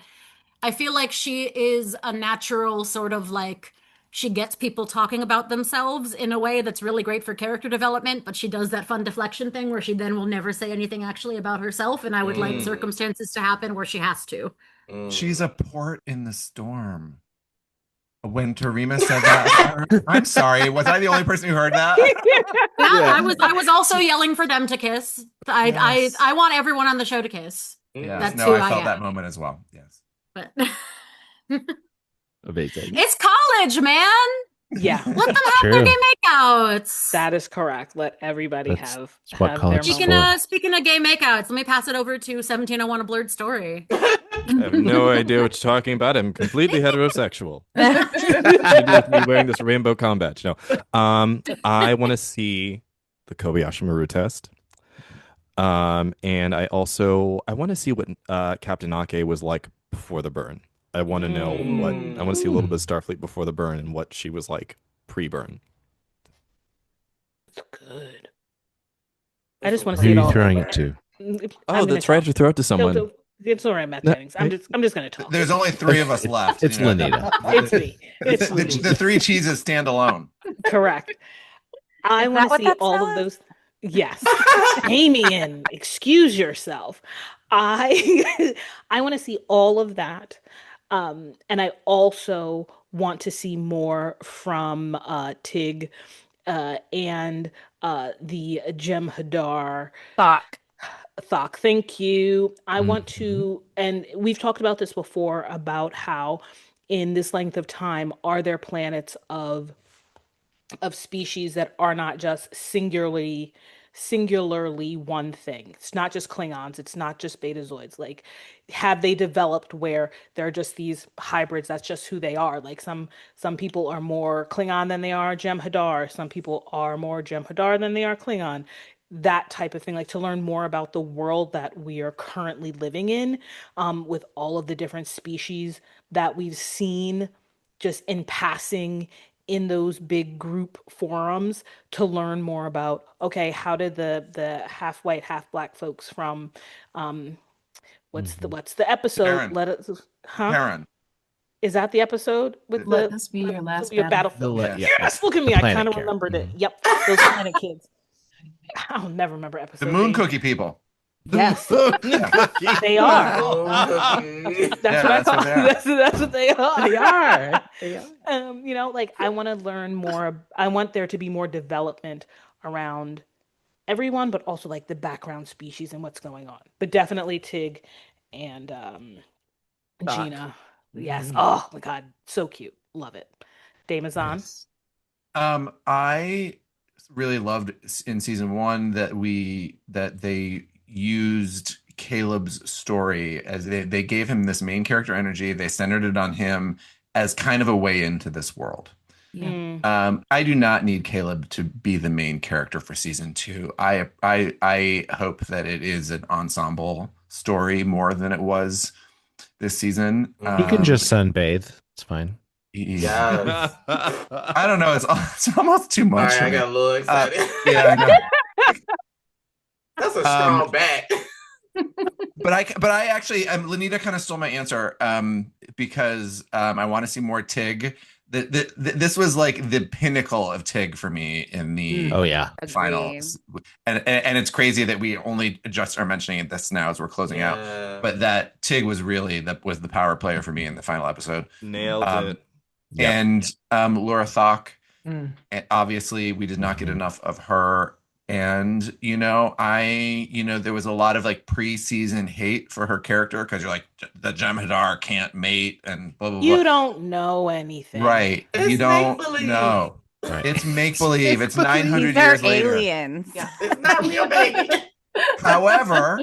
I feel like she is a natural sort of like, she gets people talking about themselves in a way that's really great for character development, but she does that fun deflection thing where she then will never say anything actually about herself. And I would like circumstances to happen where she has to. She's a port in the storm. When Tarima said that, I'm sorry. Was I the only person who heard that? Yeah, I was also yelling for them to kiss. I want everyone on the show to kiss. Yes. That's No, who I felt am. that moment as well. Yes. But Amazing. it's college, man. Yeah. Let them have their gay makeouts. That is correct. Let everybody have what their college is moments. Speaking of gay makeouts, let me pass it over to 1701 A Blerd Story. I have no idea what you're talking about. I'm completely heterosexual. You do with me wearing this rainbow combat. No. I want to see the Kobayashi Maru test. And I want to see what Captain Ake was like before the burn. I want to know I want to see a little bit of Starfleet before the burn and what she was like pre-burn. It's good. I just want to see Who it are all. you throwing it to? Oh, that's right. You throw it to someone. No, it's all right, Matt Jennings. I'm just going to talk. There's only 3 of us left. It's Lenita. It's me. It's me. The 3 cheeses stand alone. Correct. I want to see all of those. Yes. Damien, excuse yourself. I want to see all of that. And I also want to see more from Tig and the Jem'Hadar. Thok, thank you. I want to, and we've talked about this before, about how in this length of time, are there planets of species that are not just singularly one thing? It's not just Klingons, it's not just Betazoids. Like, have they developed where they're just these hybrids, that's just who they are? Like some people are more Klingon than they are Jem'Hadar, some people are more Jem'Hadar than they are Klingon. That type of thing, like to learn more about the world that we are currently living in, with all of the different species that we've seen just in passing in those big group forums, to learn more about, okay, how did the half white, half black folks from what's the episode? Karen. Let us Karen. Is that the episode with Let this be your last battlefield? Yeah. Yes, look at me. I Planet kind of Karen. remembered it. Yep, those planet kids. I'll never remember The episode. moon names. cookie people. Yes, they are. That's what I thought. That's what they are. They are. You know, like I want to learn more. I want there to be more development around everyone, but also like the background species and what's going on. But definitely Tig and Gina. Yes. Oh my God, so cute. Love it. Damazon. I really loved in season 1 that they used Caleb's story as they gave him this main character energy. They centered it on him as kind of a way into this world. Yeah. I do not need Caleb to be the main character for season 2. I hope that it is an ensemble story more than it was this season. He can just sunbathe. It's fine. Yes. I don't know. It's almost too much. Sorry, I got a little excited. Yeah, I know. That's a strong back. But I actually, Lenita kind of stole my answer because I want to see more Tig. This was like the pinnacle of Tig for me in the finals, and it's crazy that we only just are mentioning this now as we're closing out. But that Tig was really the power player for me in the final episode. Nailed it. And Laura Thok, obviously we did not get enough of her. And there was a lot of like pre-season hate for her character because you're like, the Jem'Hadar can't mate and blah blah blah. You don't know anything, right? You don't know. Right. It's make believe. It's 900 These are years later. aliens. Yeah. It's not real, baby. However,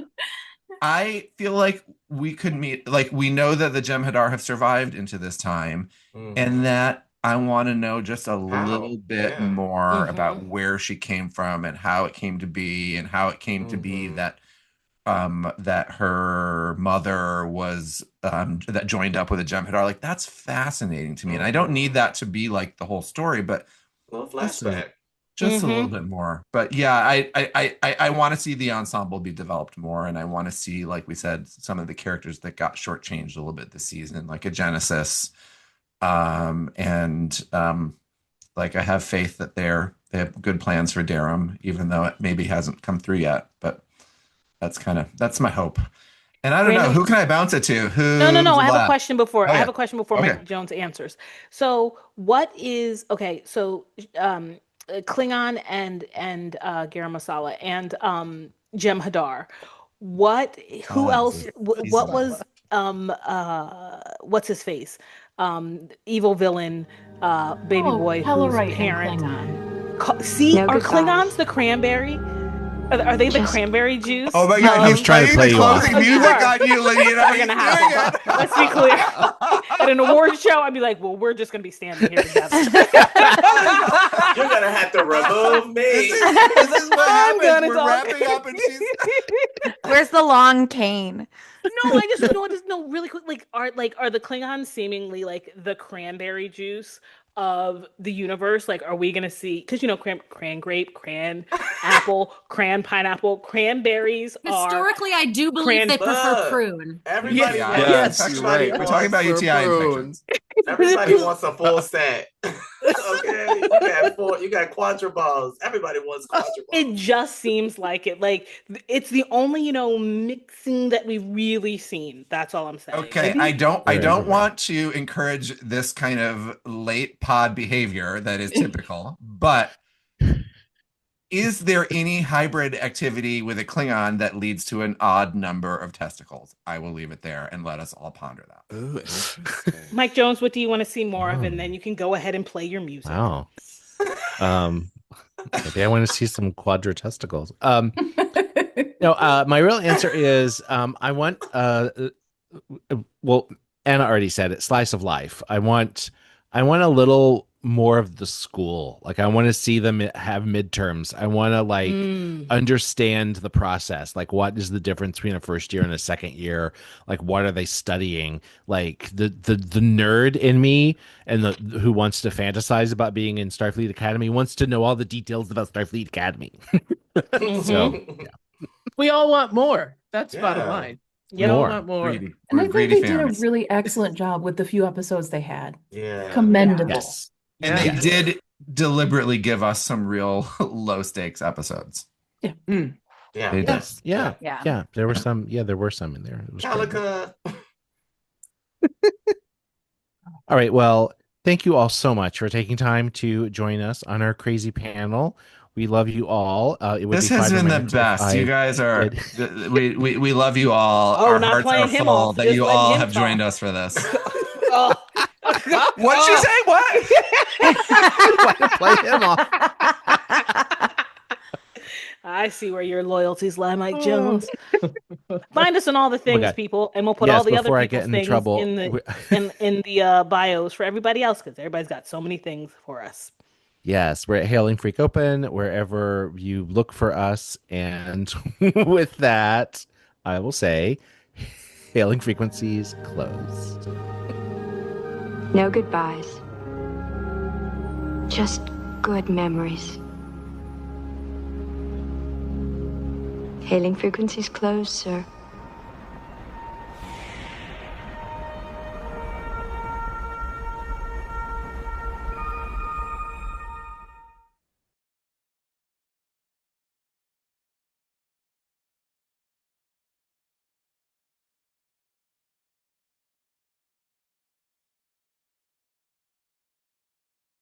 I feel like we could meet, like, we know that the Jem'Hadar have survived into this time, and that I want to know just a little bit more about where she came from and how it came to be, and how it came to be that that her mother was that joined up with a Jem'Hadar. Like, that's fascinating to me, and I don't need that to be like the whole story, but a little flashback. Just a little bit more. But yeah, I want to see the ensemble be developed more, and I want to see, like we said, some of the characters that got shortchanged a little bit this season, like a Genesis, and like, I have faith that they have good plans for Darum, even though it maybe hasn't come through yet. But that's my hope. And I don't know, who can I bounce it to? No. I have a question before. Oh, I yeah. have a question before Mike Jones answers. So what is Klingon and Garam Masala and Jem'Hadar. Who else? What was what's his face? Evil villain, baby boy whose parent. Are Klingons the cranberry? Are they the cranberry juice? Oh my God! I was trying to play you off. Closing music on you, Lydia. We're gonna have it. Let's be clear. At an award show, I'd be like, "Well, we're just gonna be standing here together." You're gonna have to remove me. This is what happens. We're wrapping up, and she's. Where's the long cane? No, I just know really quick. Are the Klingons seemingly like the cranberry juice of the universe? Like, are we gonna see? Because cran grape, cran apple, cran pineapple, cranberries. Historically, I do believe they prefer prune. Everybody, yes, right. We're talking about UTI infections. Everybody wants a full set. Okay, you got quadruballs. Everybody wants quadruballs. It just seems like it. Like, it's the only mixing that we've really seen. That's all I'm saying. Okay, I don't want to encourage this kind of late pod behavior that is typical, but is there any hybrid activity with a Klingon that leads to an odd number of testicles? I will leave it there and let us all ponder that. Ooh, Mike Jones, what do you want to see more of? And then you can go ahead and play your music. Wow. Maybe I want to see some quadra testicles. No, my real answer is I want well, Anna already said it, slice of life. I want a little more of the school. Like, I want to see them have midterms. I want to understand the process. Like, what is the difference between a first year and a second year? Like, what are they studying? Like, the nerd in me and who wants to fantasize about being in Starfleet Academy wants to know all the details about Starfleet Academy. So yeah. We all want more. That's bottom line. We all want more. And I think they did a really excellent job with the few episodes they had. Yeah. Commendable. Yes. And they did deliberately give us some real low stakes episodes. Yeah. Yeah. They did. Yeah. There were some in there. It was Calica. all right. Well, thank you all so much for taking time to join us on our crazy panel. We love you all. This has been the best. You guys are. We love you all. Our hearts are full that you all have joined us for this. What'd she say? What? Play him off. I see where your loyalties lie, Mike Jones. Find us on all the things, people, and we'll put all the other people's things in the bios for everybody else, because everybody's got so many things for us. Yes, we're at Hailing Freak Open, wherever you look for us. And with that, I will say, Hailing Frequencies closed. No goodbyes. Just good memories. Hailing frequencies closed, sir.